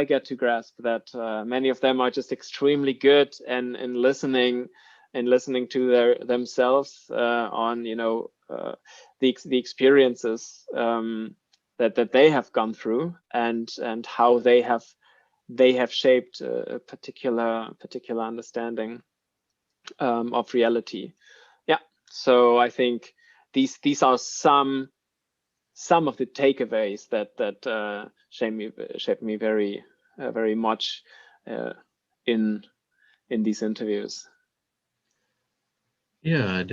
B: get to grasp that many of them are just extremely good in listening to themselves on, you know, the experiences that they have gone through, and how they have shaped a particular understanding of reality. Yeah, so I think these are some of the takeaways that shaped me very much in these interviews.
A: Yeah, and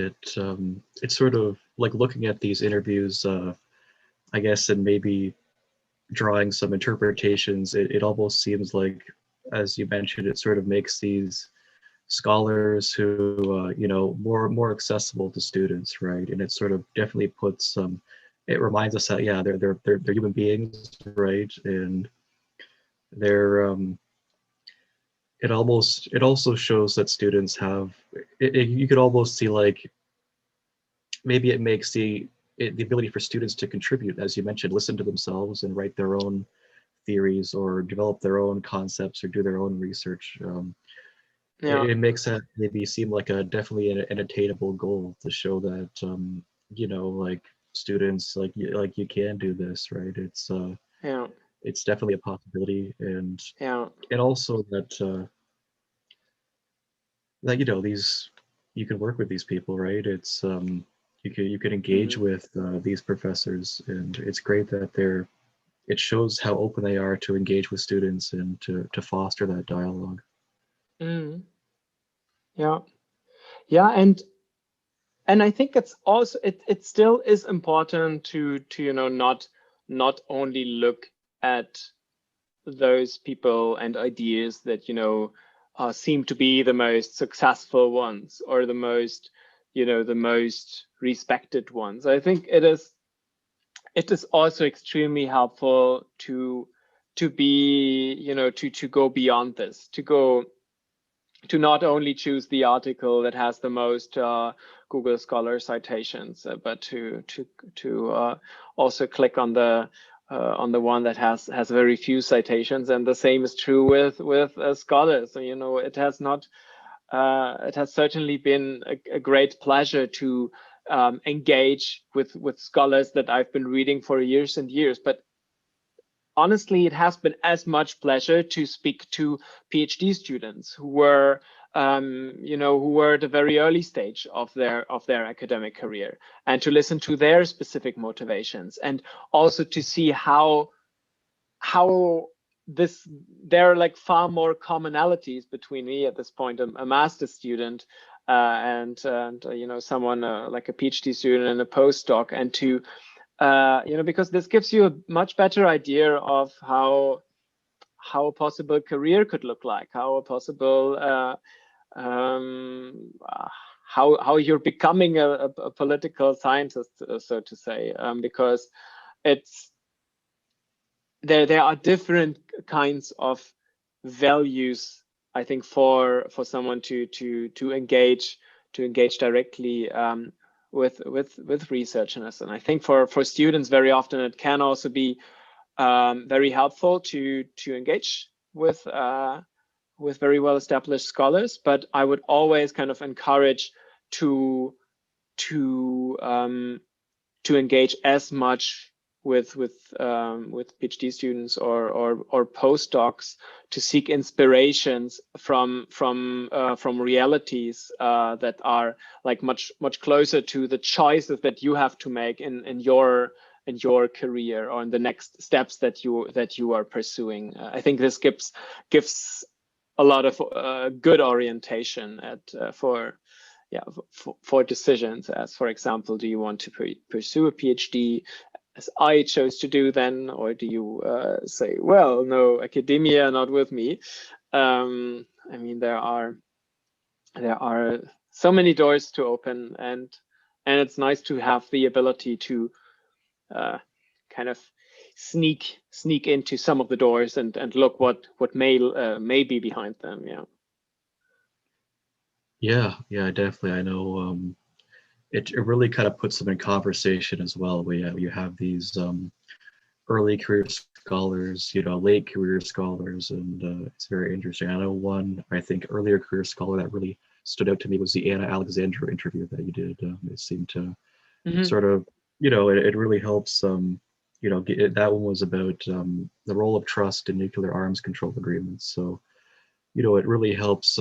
A: it's sort of like looking at these interviews, I guess, and maybe drawing some interpretations. It almost seems like, as you mentioned, it sort of makes these scholars who you know, more accessible to students, right? And it sort of definitely puts it reminds us that, yeah, they're human beings, right? And they're it also shows that students have you could almost see like maybe it makes the ability for students to contribute, as you mentioned, listen to themselves and write their own theories or develop their own concepts or do their own research.
B: Yeah,
A: It makes that maybe seem like a definitely an attainable goal to show that you know, like students, like you can do this, right?
B: yeah,
A: It's definitely a possibility, and
B: yeah.
A: also that that, you know, these, you can work with these people, right? It's you can engage
B: Mm.
A: with these professors, and it's great that it shows how open they are to engage with students and to foster that dialogue.
B: Mm. Yeah, yeah, and I think it's also it still is important to you know, not only look at those people and ideas that, you know, seem to be the most successful ones or the most, you know, the most respected ones. I think it is also extremely helpful to be, you know, to go beyond this, to not only choose the article that has the most Google Scholar citations, but to also click on the one that has very few citations. And the same is true with scholars. So, you know, it has not it has certainly been a great pleasure to engage with scholars that I've been reading for years and years. But honestly, it has been as much pleasure to speak to PhD students who were, you know, who were at a very early stage of their academic career, and to listen to their specific motivations, and also to see how there are like far more commonalities between me at this point, a master's student, and you know, someone like a PhD student and a postdoc, and to you know, because this gives you a much better idea of how a possible career could look like, how a possible how you're becoming a political scientist, so to say, because it's there are different kinds of values, I think, for someone to engage directly with research in this. And I think for students, very often it can also be very helpful to engage with very well established scholars. But I would always kind of encourage to engage as much with PhD students or postdocs, to seek inspirations from realities that are like much closer to the choices that you have to make in your career, or in the next steps that you are pursuing. I think this gives a lot of good orientation for decisions, as, for example, do you want to pursue a PhD, I chose to do then, or do you say, well, no, academia not with me? I mean, there are so many doors to open, and it's nice to have the ability to kind of sneak into some of the doors and look what may be behind them.
A: Yeah, definitely. I know it really kind of puts them in conversation as well. You have these early career scholars, late career scholars, and it's very interesting. I know one, I think, earlier career scholar that really stood out to me was the Anna Alexandra interview that you did. It seemed to sort of, it really helps. That one was about the role of trust in nuclear arms control agreements. So, it really helps.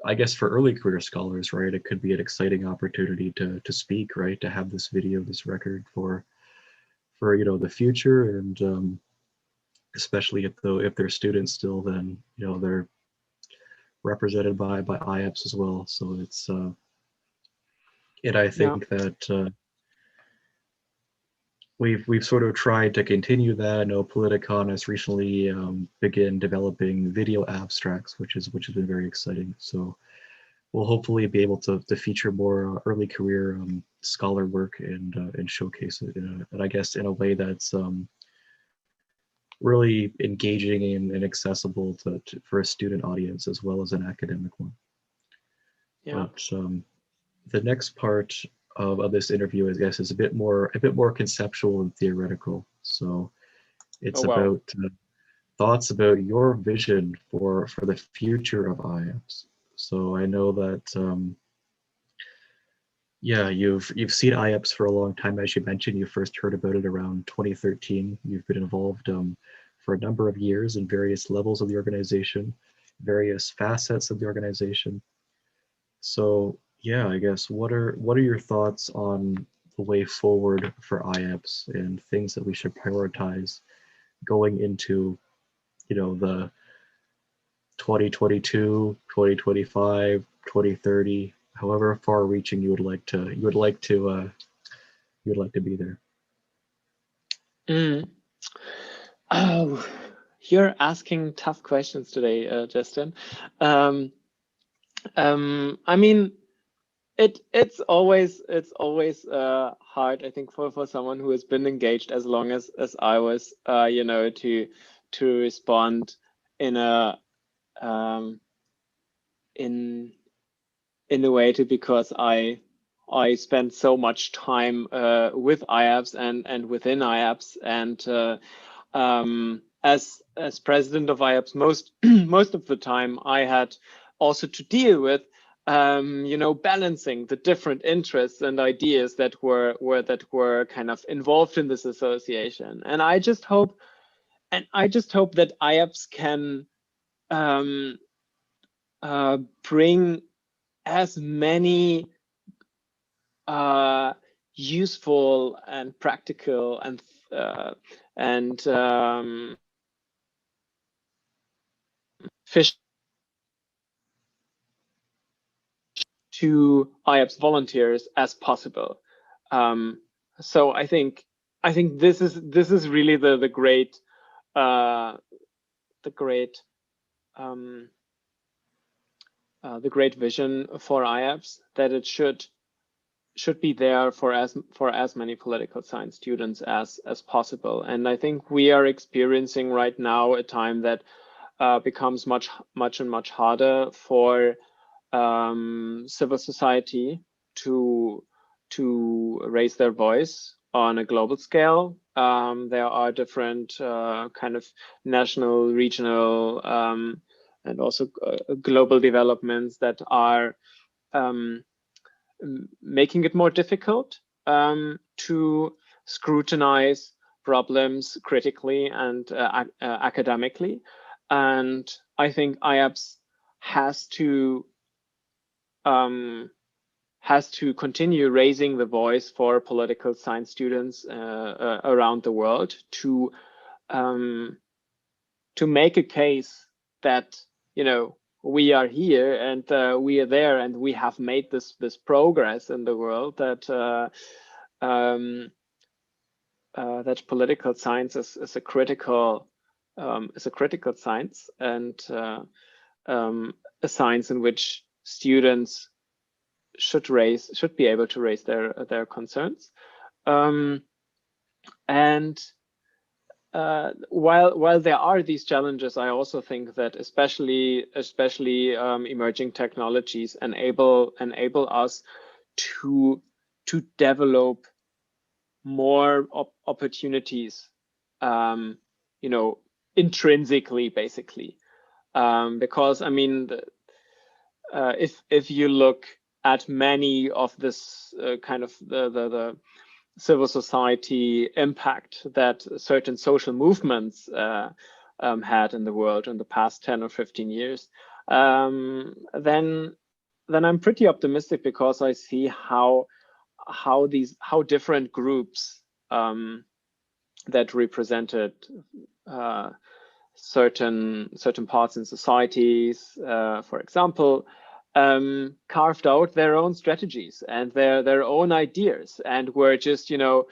A: I guess for early career scholars, right? It could be an exciting opportunity to speak, right? To have this video, this record for the future, and especially if they're students still, then they're represented by IAPSS as well. So it's and I think that we've sort of tried to continue that. I know Politicon has recently begun developing video abstracts, which has been very exciting. So we'll hopefully be able to feature more early career scholar work and showcase it and I guess in a way that's really engaging and accessible for a student audience as well as an academic one. But the next part of this interview, I guess, is a bit more conceptual and theoretical. So it's about thoughts about your vision for the future of IAPSS. So I know that you've seen IAPSS for a long time. As you mentioned, you first heard about it around 2013. You've been involved for a number of years in various levels of the organization, various facets of the organization. So yeah, I guess what are your thoughts on the way forward for IAPSS and things that we should prioritize going into, the 2022, 2025, 2030, however far reaching you would like to be there?
B: Oh, you're asking tough questions today, Justin. I mean, it's always hard, I think, for someone who has been engaged as long as I was, to respond in a in a way because I spent so much time with IAPSS and within IAPSS, and as president of IAPSS, most of the time I had also to deal with balancing the different interests and ideas that were kind of involved in this association. And I just hope that IAPSS can bring as many useful and practical and fish to IAPSS volunteers as possible. So I think this is really the great vision for IAPSS, that it should be there for as many political science students as possible. And I think we are experiencing right now a time that becomes much harder for civil society to raise their voice on a global scale. There are different kind of national, regional, and also global developments that are making it more difficult to scrutinize problems critically and academically. And I think IAPSS has to continue raising the voice for political science students around the world to make a case that we are here and we are there and we have made this progress in the world, that political science is a critical science, and a science in which students should be able to raise their concerns. And while there are these challenges, I also think that especially emerging technologies enable us to develop more opportunities, you know, intrinsically, basically, because I mean, if you look at many of this kind of the civil society impact that certain social movements had in the world in the past 10 or 15 years, then I'm pretty optimistic, because I see how different groups that represented certain parts in societies, for example, carved out their own strategies and their own ideas, and were just, you know,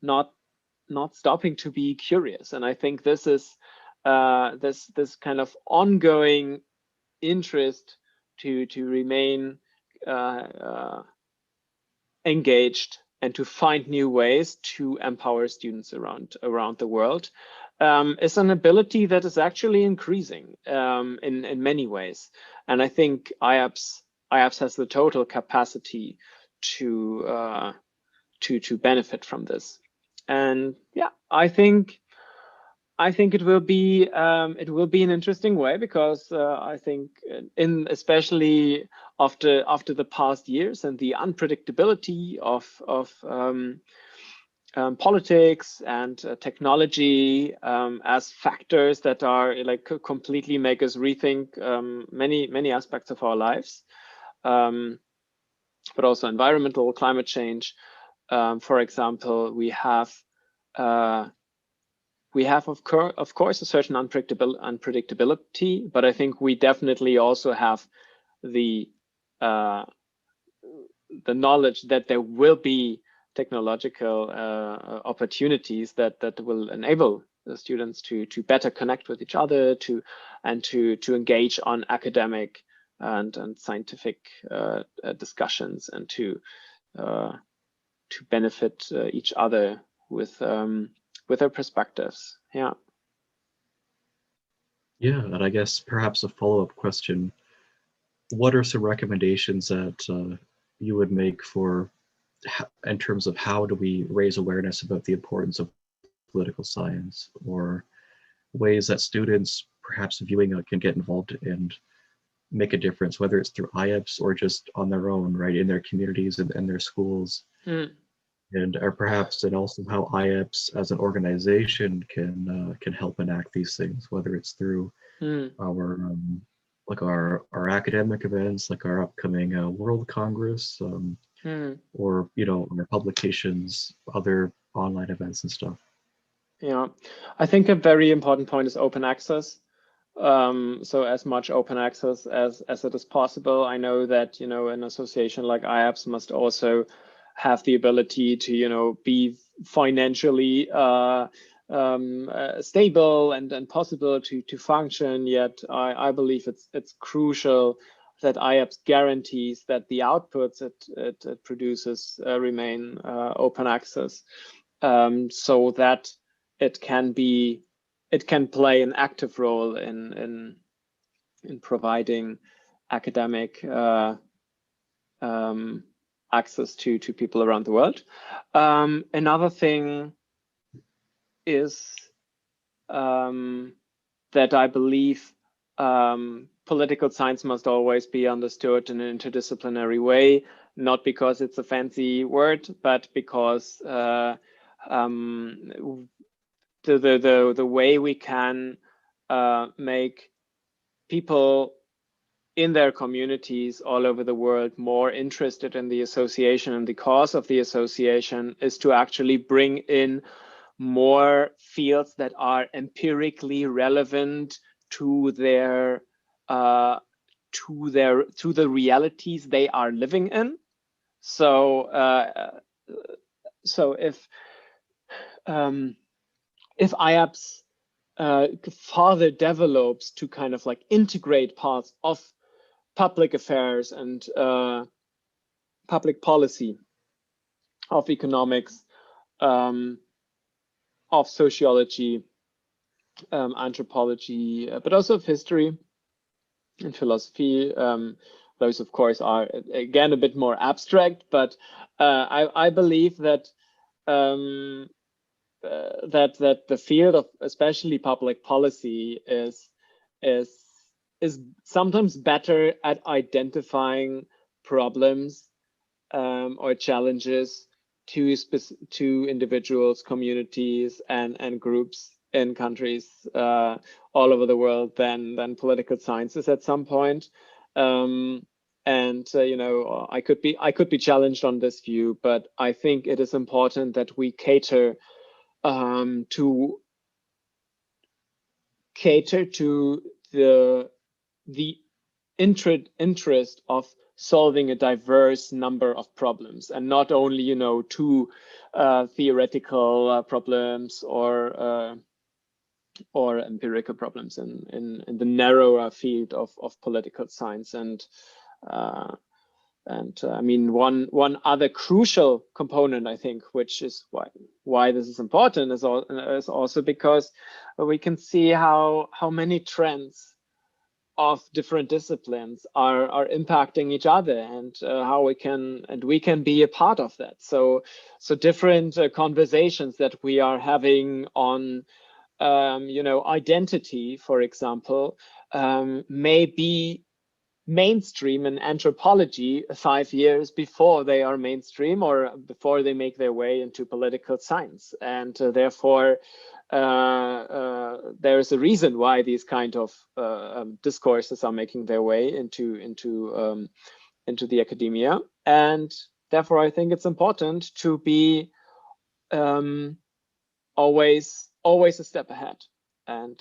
B: not stopping to be curious. And I think this is this kind of ongoing interest to remain engaged and to find new ways to empower students around the world is an ability that is actually increasing in many ways. And I think IAPSS has the total capacity to benefit from this. And yeah, I think it will be an interesting way, because I think especially after the past years and the unpredictability of politics and technology as factors that are like completely make us rethink many aspects of our lives, but also environmental climate change. For example, we have of course a certain unpredictability, but I think we definitely also have the knowledge that there will be technological opportunities that will enable the students to better connect with each other, to engage on academic and scientific discussions, and to benefit each other with their perspectives. Yeah.
A: Yeah, and I guess perhaps a follow-up question: what are some recommendations that you would make for, in terms of how do we raise awareness about the importance of political science, or ways that students perhaps viewing it can get involved and make a difference, whether it's through IAPSS or just on their own, right, in their communities and their schools? And or perhaps, and also how IAPSS as an organization can help enact these things, whether it's through our like our academic events, like our upcoming World Congress, or, you know, our publications, other online events and stuff.
B: Yeah, I think a very important point is open access. So as much open access as it is possible. I know that, you know, an association like IAPSS must also have the ability to, you know, be financially stable and possible to function. Yet I believe it's crucial that IAPSS guarantees that the outputs it produces remain open access, so that it can play an active role in providing academic access to people around the world. Another thing is that I believe political science must always be understood in an interdisciplinary way, not because it's a fancy word, but because the way we can make people in their communities all over the world more interested in the association and the cause of the association is to actually bring in more fields that are empirically relevant to the realities they are living in. So so if IAPSS further develops to kind of like integrate parts of public affairs and public policy, of economics, of sociology, anthropology, but also of history and philosophy. Those, of course, are again a bit more abstract, but I believe that that the field of especially public policy is sometimes better at identifying problems or challenges to individuals, communities, and groups in countries all over the world than political sciences at some point. You know, I could be challenged on this view, but I think it is important that we cater to the interest of solving a diverse number of problems, and not only, you know, two theoretical problems or empirical problems in the narrower field of political science. And I mean, one other crucial component, I think, which is why this is important, is also because we can see how many trends of different disciplines are impacting each other, and how we can be a part of that. So different conversations that we are having on you know, identity, for example, may be mainstream in anthropology 5 years before they are mainstream, or before they make their way into political science. And therefore, there is a reason why these kind of discourses are making their way into the academia. And therefore, I think it's important to be always a step ahead. And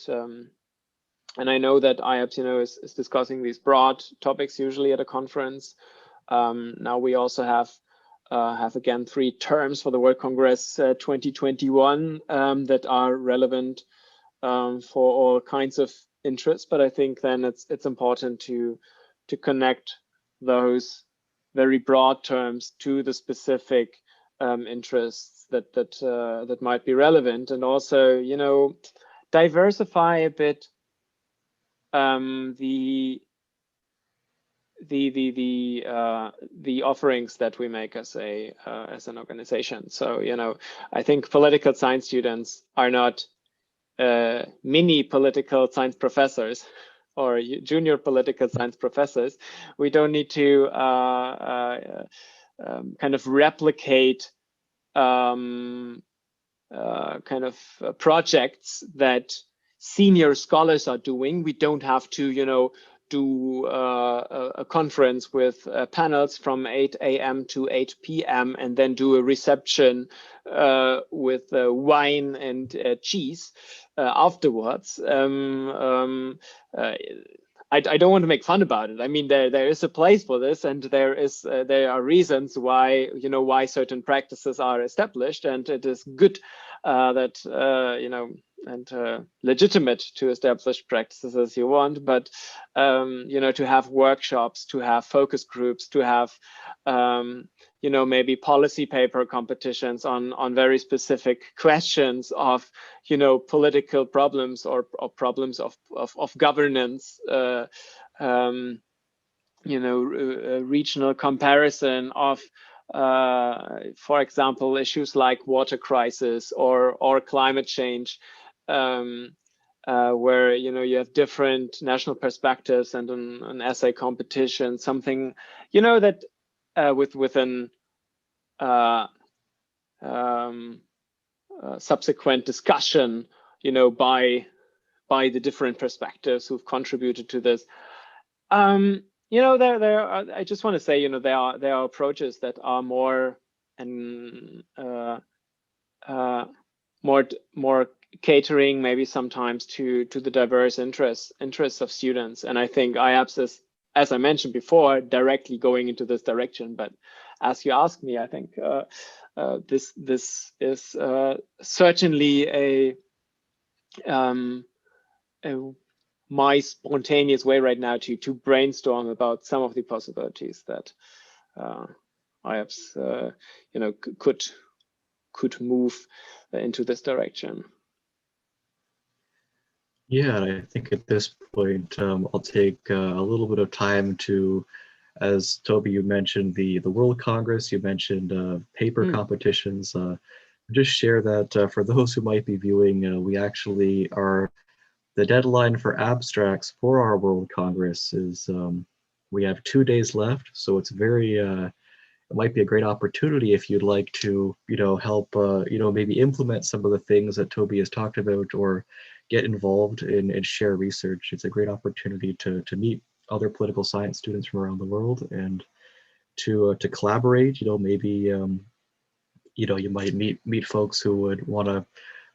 B: I know that IAPSS, you know, is discussing these broad topics usually at a conference. Now we also have again 3 terms for the World Congress 2021 that are relevant for all kinds of interests. But I think then it's important to connect those very broad terms to the specific interests that might be relevant, and also, you know, diversify a bit the offerings that we make as an organization. So, you know, I think political science students are not mini political science professors or junior political science professors. We don't need to kind of replicate kind of projects that senior scholars are doing. We don't have to, you know, do a conference with panels from 8 a.m. to 8 p.m. and then do a reception with wine and cheese afterwards. I don't want to make fun about it. I mean, there is a place for this, and there are reasons why, you know, why certain practices are established, and it is good that you know, and legitimate to establish practices as you want, but you know, to have workshops, to have focus groups, to have you know, maybe policy paper competitions on very specific questions of, you know, political problems or problems of governance, you know, regional comparison of for example, issues like water crisis or climate change, where, you know, you have different national perspectives, and an essay competition, something, you know, that with an subsequent discussion, you know, by the different perspectives who've contributed to this. You know, there are, I just want to say, you know, there are approaches that are more and more catering maybe sometimes to the diverse interests of students. And I think IAPSS is, as I mentioned before, directly going into this direction. But as you asked me, I think this is certainly my spontaneous way right now to brainstorm about some of the possibilities that IAPSS could move into this direction.
A: Yeah, I think at this point I'll take a little bit of time to, as Toby, you mentioned the World Congress, you mentioned paper competitions. Just share that for those who might be viewing, we actually are, the deadline for abstracts for our World Congress is, we have 2 days left, so it's very, it might be a great opportunity if you'd like to, help, maybe implement some of the things that Toby has talked about, or get involved in and share research. It's a great opportunity to meet other political science students from around the world and to collaborate. Maybe you might meet folks who would want to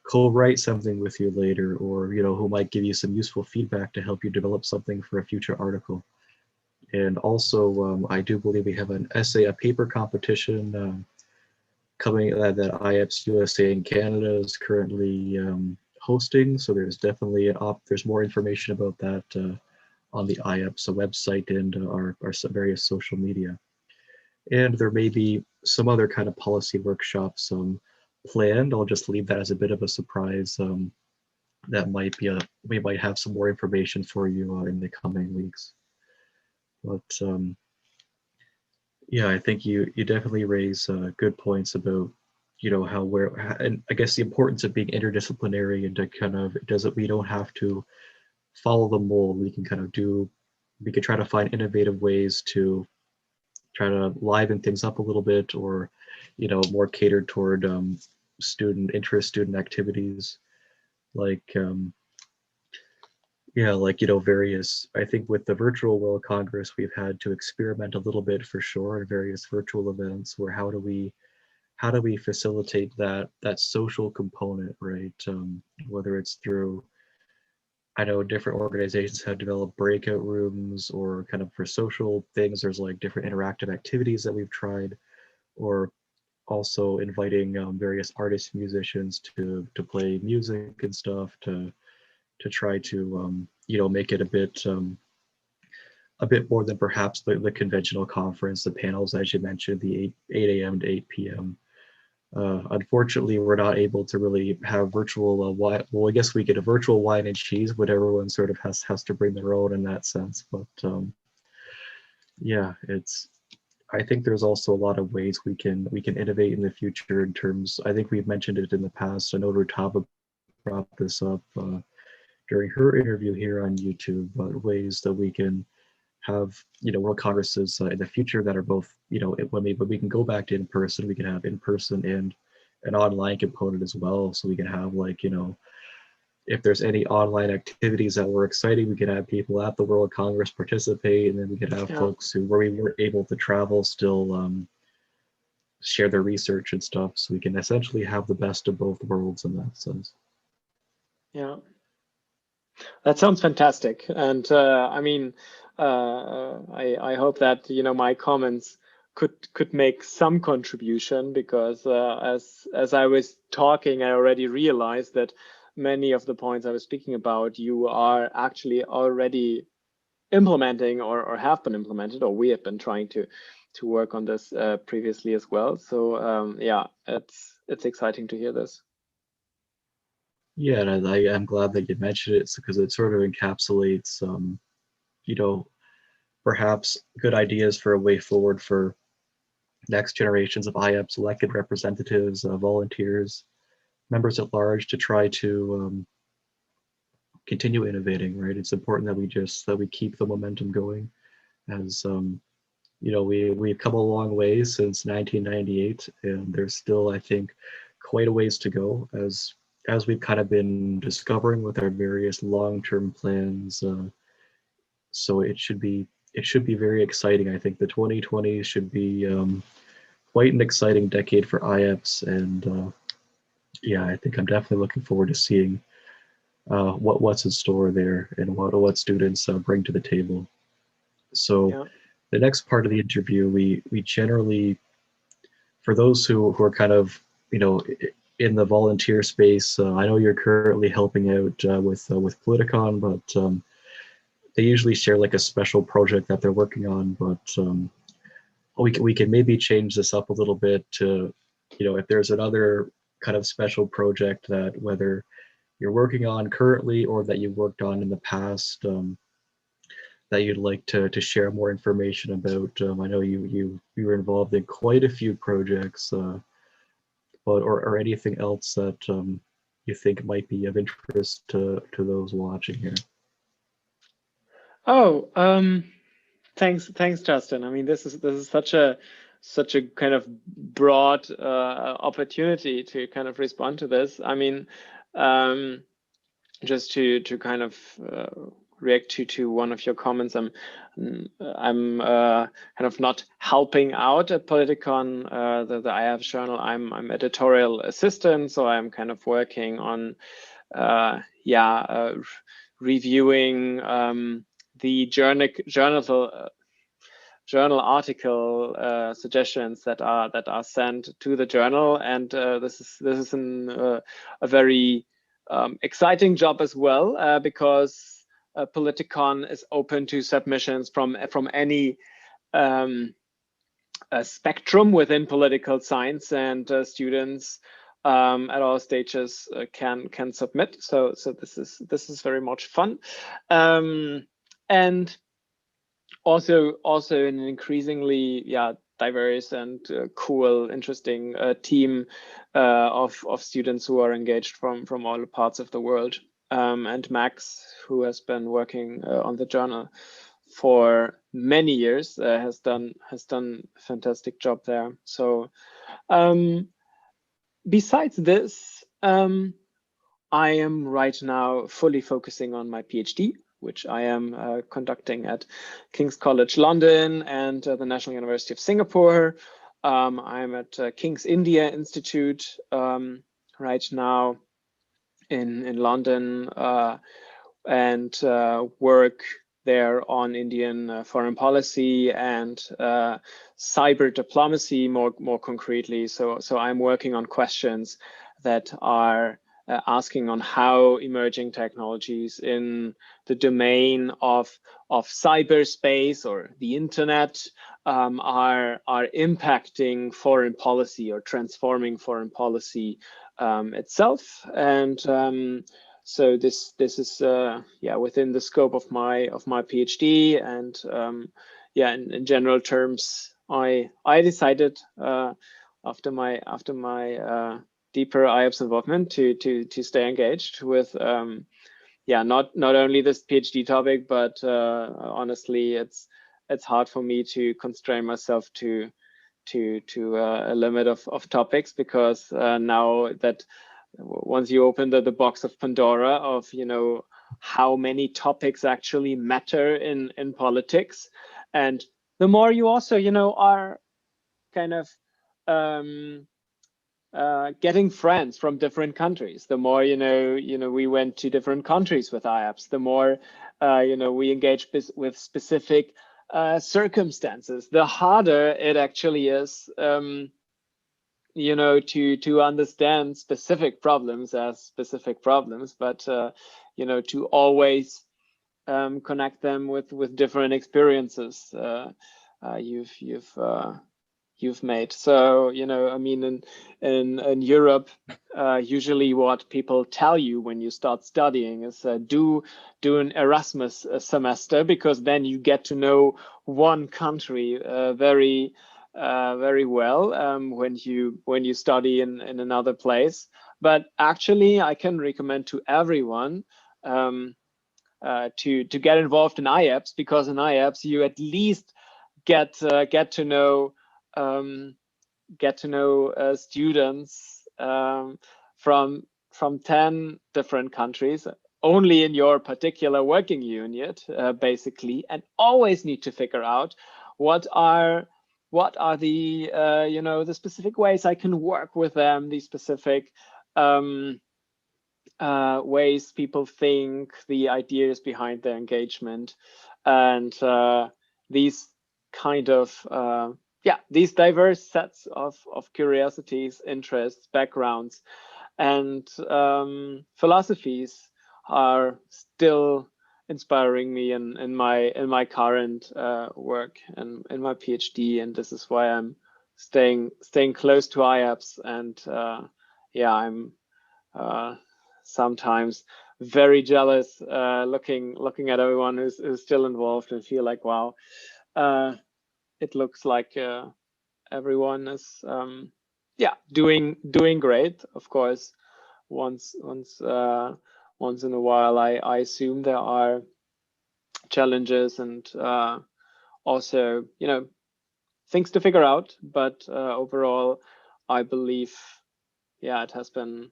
A: co-write something with you later, or who might give you some useful feedback to help you develop something for a future article. And also, I do believe we have a paper competition coming that IAPSS USA and Canada is currently hosting. So there's definitely there's more information about that on the IAPSS website and our various social media. And there may be some other kind of policy workshops planned. I'll just leave that as a bit of a surprise. That might be we might have some more information for you in the coming weeks. But yeah, I think you definitely raise good points about and I guess the importance of being interdisciplinary, and to kind of we don't have to follow the mold. We can try to find innovative ways to try to liven things up a little bit, or more catered toward student interest, student activities, like various, I think with the virtual World Congress, we've had to experiment a little bit for sure in various virtual events, where how do we facilitate that social component, right? Whether it's through, I know different organizations have developed breakout rooms, or kind of for social things, there's like different interactive activities that we've tried, or also inviting various artists, musicians to play music and stuff, to try to make it a bit more than perhaps the conventional conference, the panels, as you mentioned, the 8 a.m. to 8 p.m. Unfortunately, we're not able to really have virtual wine. Well, I guess we get a virtual wine and cheese, but everyone sort of has to bring their own in that sense. But yeah, I think there's also a lot of ways we can innovate in the future in terms. I think we've mentioned it in the past. I know Rutaba brought this up during her interview here on YouTube, but ways that we can have World Congresses in the future that are both when we can go back to in person, we can have in person and an online component as well. So we can have if there's any online activities that were exciting, we can have people at the World Congress participate, and then we can have folks where we weren't able to travel still share their research and stuff. So we can essentially have the best of both worlds in that sense.
B: Yeah, that sounds fantastic. And I mean, I hope that my comments could make some contribution, because as I was talking, I already realized that many of the points I was speaking about, you are actually already implementing, or have been implemented, or we have been trying to work on this previously as well. So yeah, it's exciting to hear this.
A: Yeah, and I'm glad that you mentioned it, because it sort of encapsulates perhaps good ideas for a way forward for next generations of IAPSS elected representatives, volunteers, members at large, to try to continue innovating, right? It's important that we keep the momentum going, as we've come a long way since 1998, and there's still, I think, quite a ways to go, as we've kind of been discovering with our various long-term plans. So it should be very exciting. I think the 2020 should be quite an exciting decade for IAPSS, and yeah, I think I'm definitely looking forward to seeing what's in store there, and what students bring to the table. So the next part of the interview, we generally for those who are kind of, in the volunteer space, I know you're currently helping out with Politicon, but they usually share like a special project that they're working on. But we can maybe change this up a little bit to, if there's another kind of special project that whether you're working on currently or that you worked on in the past, that you'd like to share more information about. I know you were involved in quite a few projects, but or anything else that you think might be of interest to those watching here.
B: Oh, thanks, Justin. I mean, this is such a kind of broad opportunity to kind of respond to this. I mean, just to kind of react to one of your comments, I'm kind of not helping out at Politicon, the IAPSS journal. I'm editorial assistant, so I'm kind of working on reviewing the journal article suggestions that are sent to the journal, and this is a very exciting job as well, because Politicon is open to submissions from any spectrum within political science, and students at all stages can submit. So this is very much fun, and also an increasingly diverse and cool, interesting team of students who are engaged from all parts of the world. And Max, who has been working on the journal for many years, has done a fantastic job there. So besides this, I am right now fully focusing on my PhD, which I am conducting at King's College London and the National University of Singapore. I'm at King's India Institute right now in London, and work there on Indian foreign policy and cyber diplomacy more concretely. So I'm working on questions that are asking on how emerging technologies in the domain of cyberspace or the internet are impacting foreign policy or transforming foreign policy itself. And so this is within the scope of my PhD, and in general terms, I decided after my deeper IAPSS involvement to stay engaged with not only this PhD topic, but honestly, it's hard for me to constrain myself to a limit of topics, because now that once you open the box of Pandora of how many topics actually matter in politics, and the more you also are kind of getting friends from different countries, the more we went to different countries with IAPSS, the more we engage with specific circumstances, the harder it actually is to understand specific problems as specific problems, but to always connect them with different experiences you've made. So I mean, in Europe, usually what people tell you when you start studying is do an Erasmus semester, because then you get to know one country very well when you study in another place. But actually, I can recommend to everyone to get involved in IAPSS, because in IAPSS you at least get to know students from 10 different countries, only in your particular working unit, basically, and always need to figure out what are the the specific ways I can work with them, the specific ways people think, the ideas behind their engagement, and these kind of yeah, these diverse sets of curiosities, interests, backgrounds, and philosophies are still inspiring me in my current work and in my PhD, and this is why I'm staying close to IAPSS. And yeah, I'm sometimes very jealous looking at everyone who's still involved, and feel like, wow, it looks like everyone is yeah, doing great. Of course, once in a while, I assume there are challenges and also, you know, things to figure out. But overall, I believe, yeah, it has been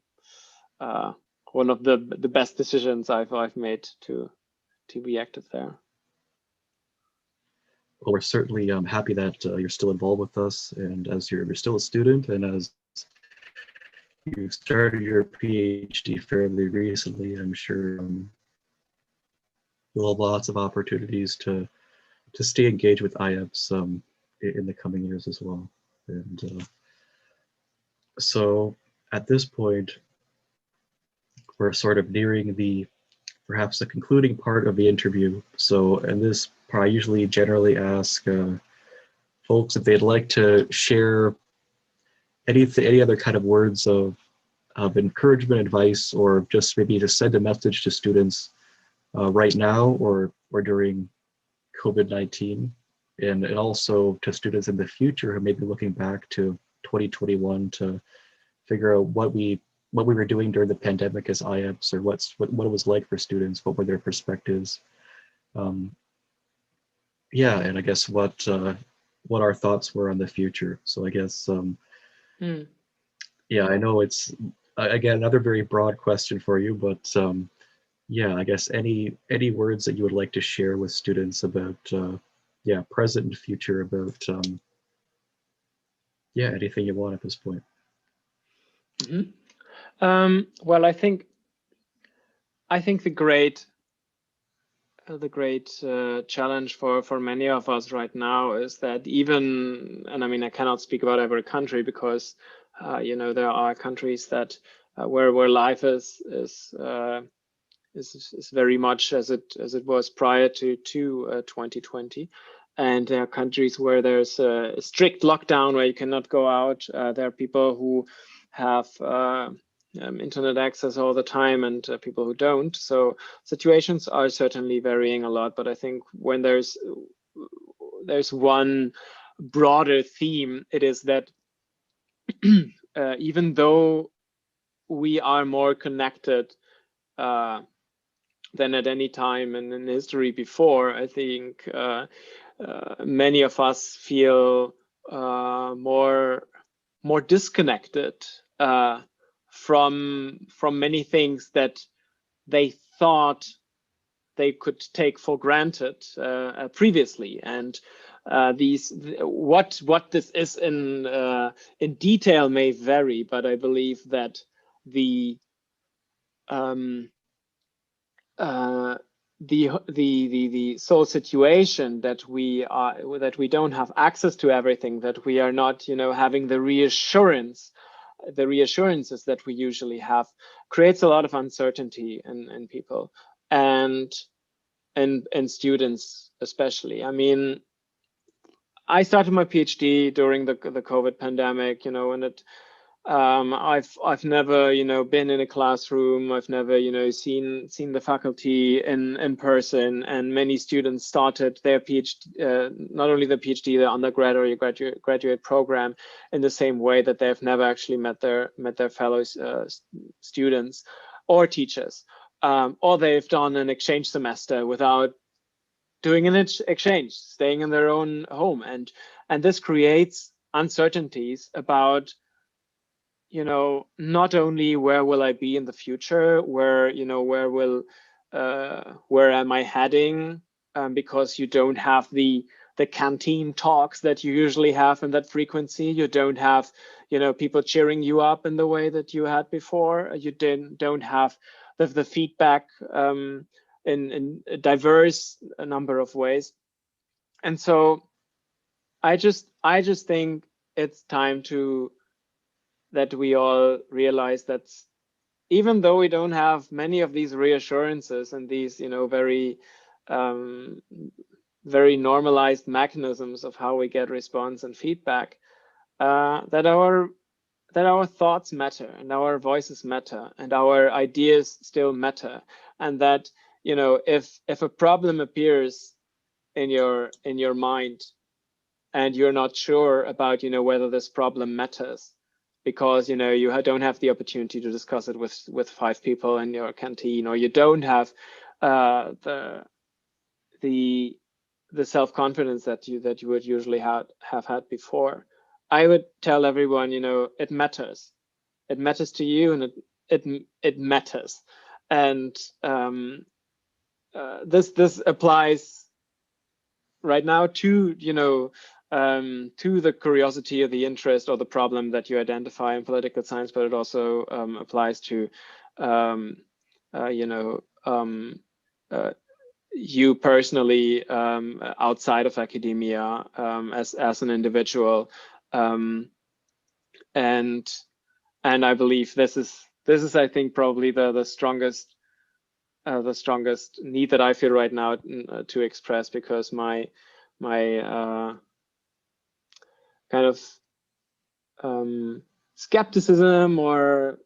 B: one of the best decisions I've made to be active there.
A: Well, we're certainly happy that you're still involved with us, and as you're still a student, and as you started your PhD fairly recently, I'm sure you'll have lots of opportunities to stay engaged with IAPSS in the coming years as well. And so at this point, we're sort of nearing perhaps the concluding part of the interview. So in this part, I usually generally ask folks if they'd like to share any other kind of words of encouragement, advice, or just maybe to send a message to students right now or during COVID-19, and also to students in the future who may be looking back to 2021 to figure out what we were doing during the pandemic as IAPSS, or what it was like for students, what were their perspectives. Yeah, and I guess what our thoughts were on the future. So I guess yeah, I know it's again another very broad question for you, but yeah, I guess any words that you would like to share with students about yeah, present and future, about yeah, anything you want at this point.
B: Well, I think the great challenge for many of us right now is that even, and I mean, I cannot speak about every country because you know, there are countries that where life is very much as it was prior to 2020, and there are countries where there's a strict lockdown where you cannot go out. There are people who have internet access all the time, and people who don't. So situations are certainly varying a lot. But I think when there's one broader theme, it is that even though we are more connected than at any time in history before, I think many of us feel more disconnected from many things that they thought they could take for granted previously. And what this is in detail may vary, but I believe that the sole situation that we don't have access to everything, that we are not, you know, having the reassurances that we usually have, creates a lot of uncertainty in people and students especially. I mean, I started my PhD during the COVID pandemic, you know, and it I've never, you know, been in a classroom. I've never, you know, seen the faculty in person, and many students started their PhD, not only the PhD, the undergraduate or graduate program, in the same way that they've never actually met their fellow students or teachers, or they've done an exchange semester without doing an exchange, staying in their own home, and this creates uncertainties about, you know, not only where will I be in the future, where, you know, where am I heading, because you don't have the canteen talks that you usually have in that frequency. You don't have, you know, people cheering you up in the way that you had before. You don't have the feedback in a diverse number of ways. And so I just think it's time that we all realize that even though we don't have many of these reassurances and these, very very normalized mechanisms of how we get response and feedback, that our thoughts matter and our voices matter and our ideas still matter, and that if a problem appears in your mind and you're not sure about whether this problem matters because you don't have the opportunity to discuss it with 5 people in your canteen, or you don't have the self-confidence that you would usually have had before, I would tell everyone, it matters. It matters to you, and it matters. And this applies right now to to the curiosity or the interest or the problem that you identify in political science, but it also applies to you personally outside of academia as an individual, and I believe this is I think probably the strongest need that I feel right now to express, because my kind of skepticism, or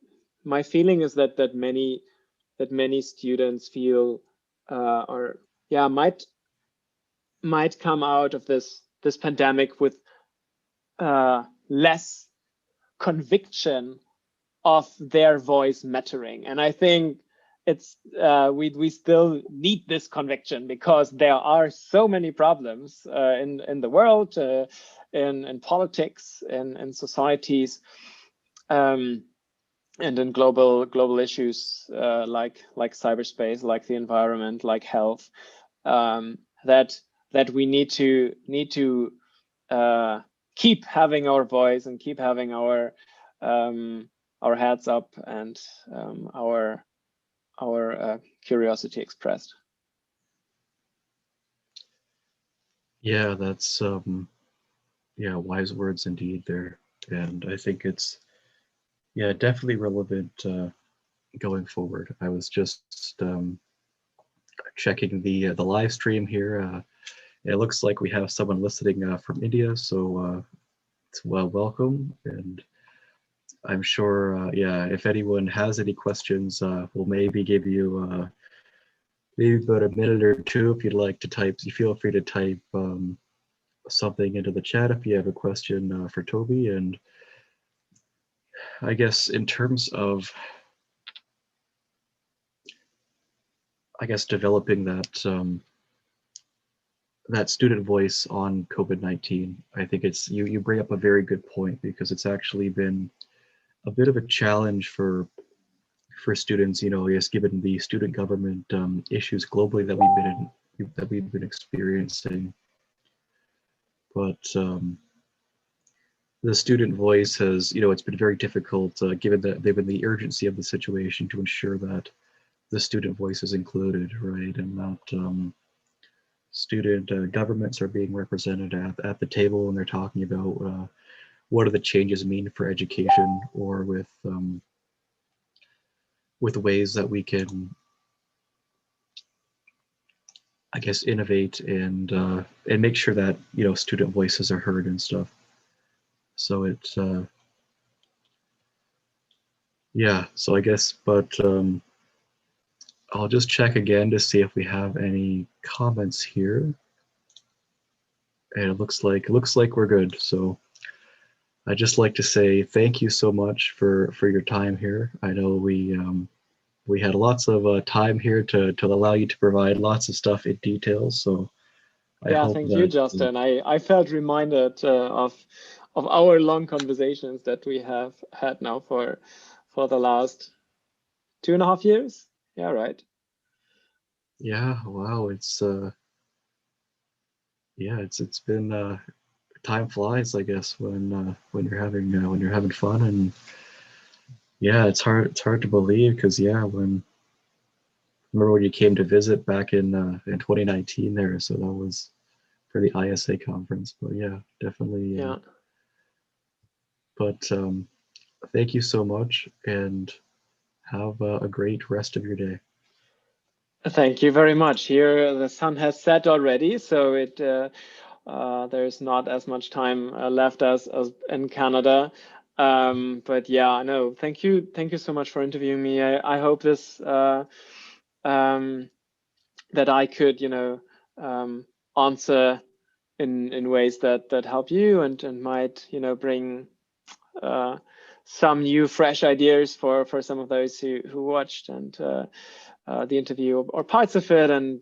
B: my feeling is that many students feel or might come out of this pandemic with less conviction of their voice mattering. And I think it's we still need this conviction, because there are so many problems in the world, in politics, in societies, and in global issues like cyberspace, like the environment, like health, that we need to keep having our voice and keep having our heads up and our curiosity expressed.
A: Yeah, that's wise words indeed there, and I think it's definitely relevant going forward. I was just checking the live stream here. It looks like we have someone listening from India, so it's welcome. And I'm sure, if anyone has any questions, we'll maybe give you maybe about a minute or two if you'd like to type. You feel free to type something into the chat if you have a question for Toby. And I guess in terms of, developing that that student voice on COVID-19, I think it's you bring up a very good point, because it's actually been a bit of a challenge for students, yes, given the student government issues globally that we've been experiencing. But the student voice has, it's been very difficult, given the urgency of the situation, to ensure that the student voice is included, right, and that student governments are being represented at the table, and they're talking about what do the changes mean for education, or with ways that we can, I guess, innovate and make sure that student voices are heard and stuff. So it's so I guess, but I'll just check again to see if we have any comments here. And it looks like we're good. So I'd just like to say thank you so much for your time here. I know we had lots of time here to allow you to provide lots of stuff in detail. So I hope
B: thank you, Justin. I felt reminded of our long conversations that we have had now for the last 2.5 years. Yeah, right.
A: Yeah, wow, it's it's been time flies, I guess, when you're having fun. And it's hard to believe, because remember when you came to visit back in 2019 there, so that was the ISA conference. But yeah, definitely.
B: Yeah.
A: But thank you so much, and have a great rest of your day.
B: Thank you very much. Here the sun has set already, so there's not as much time left as in Canada. But yeah, no, thank you so much for interviewing me. I hope this that I could, answer in ways that help you and might, bring some new fresh ideas for some of those who watched and the interview or parts of it. And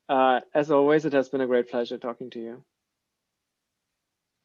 B: as always, it has been a great pleasure talking to you.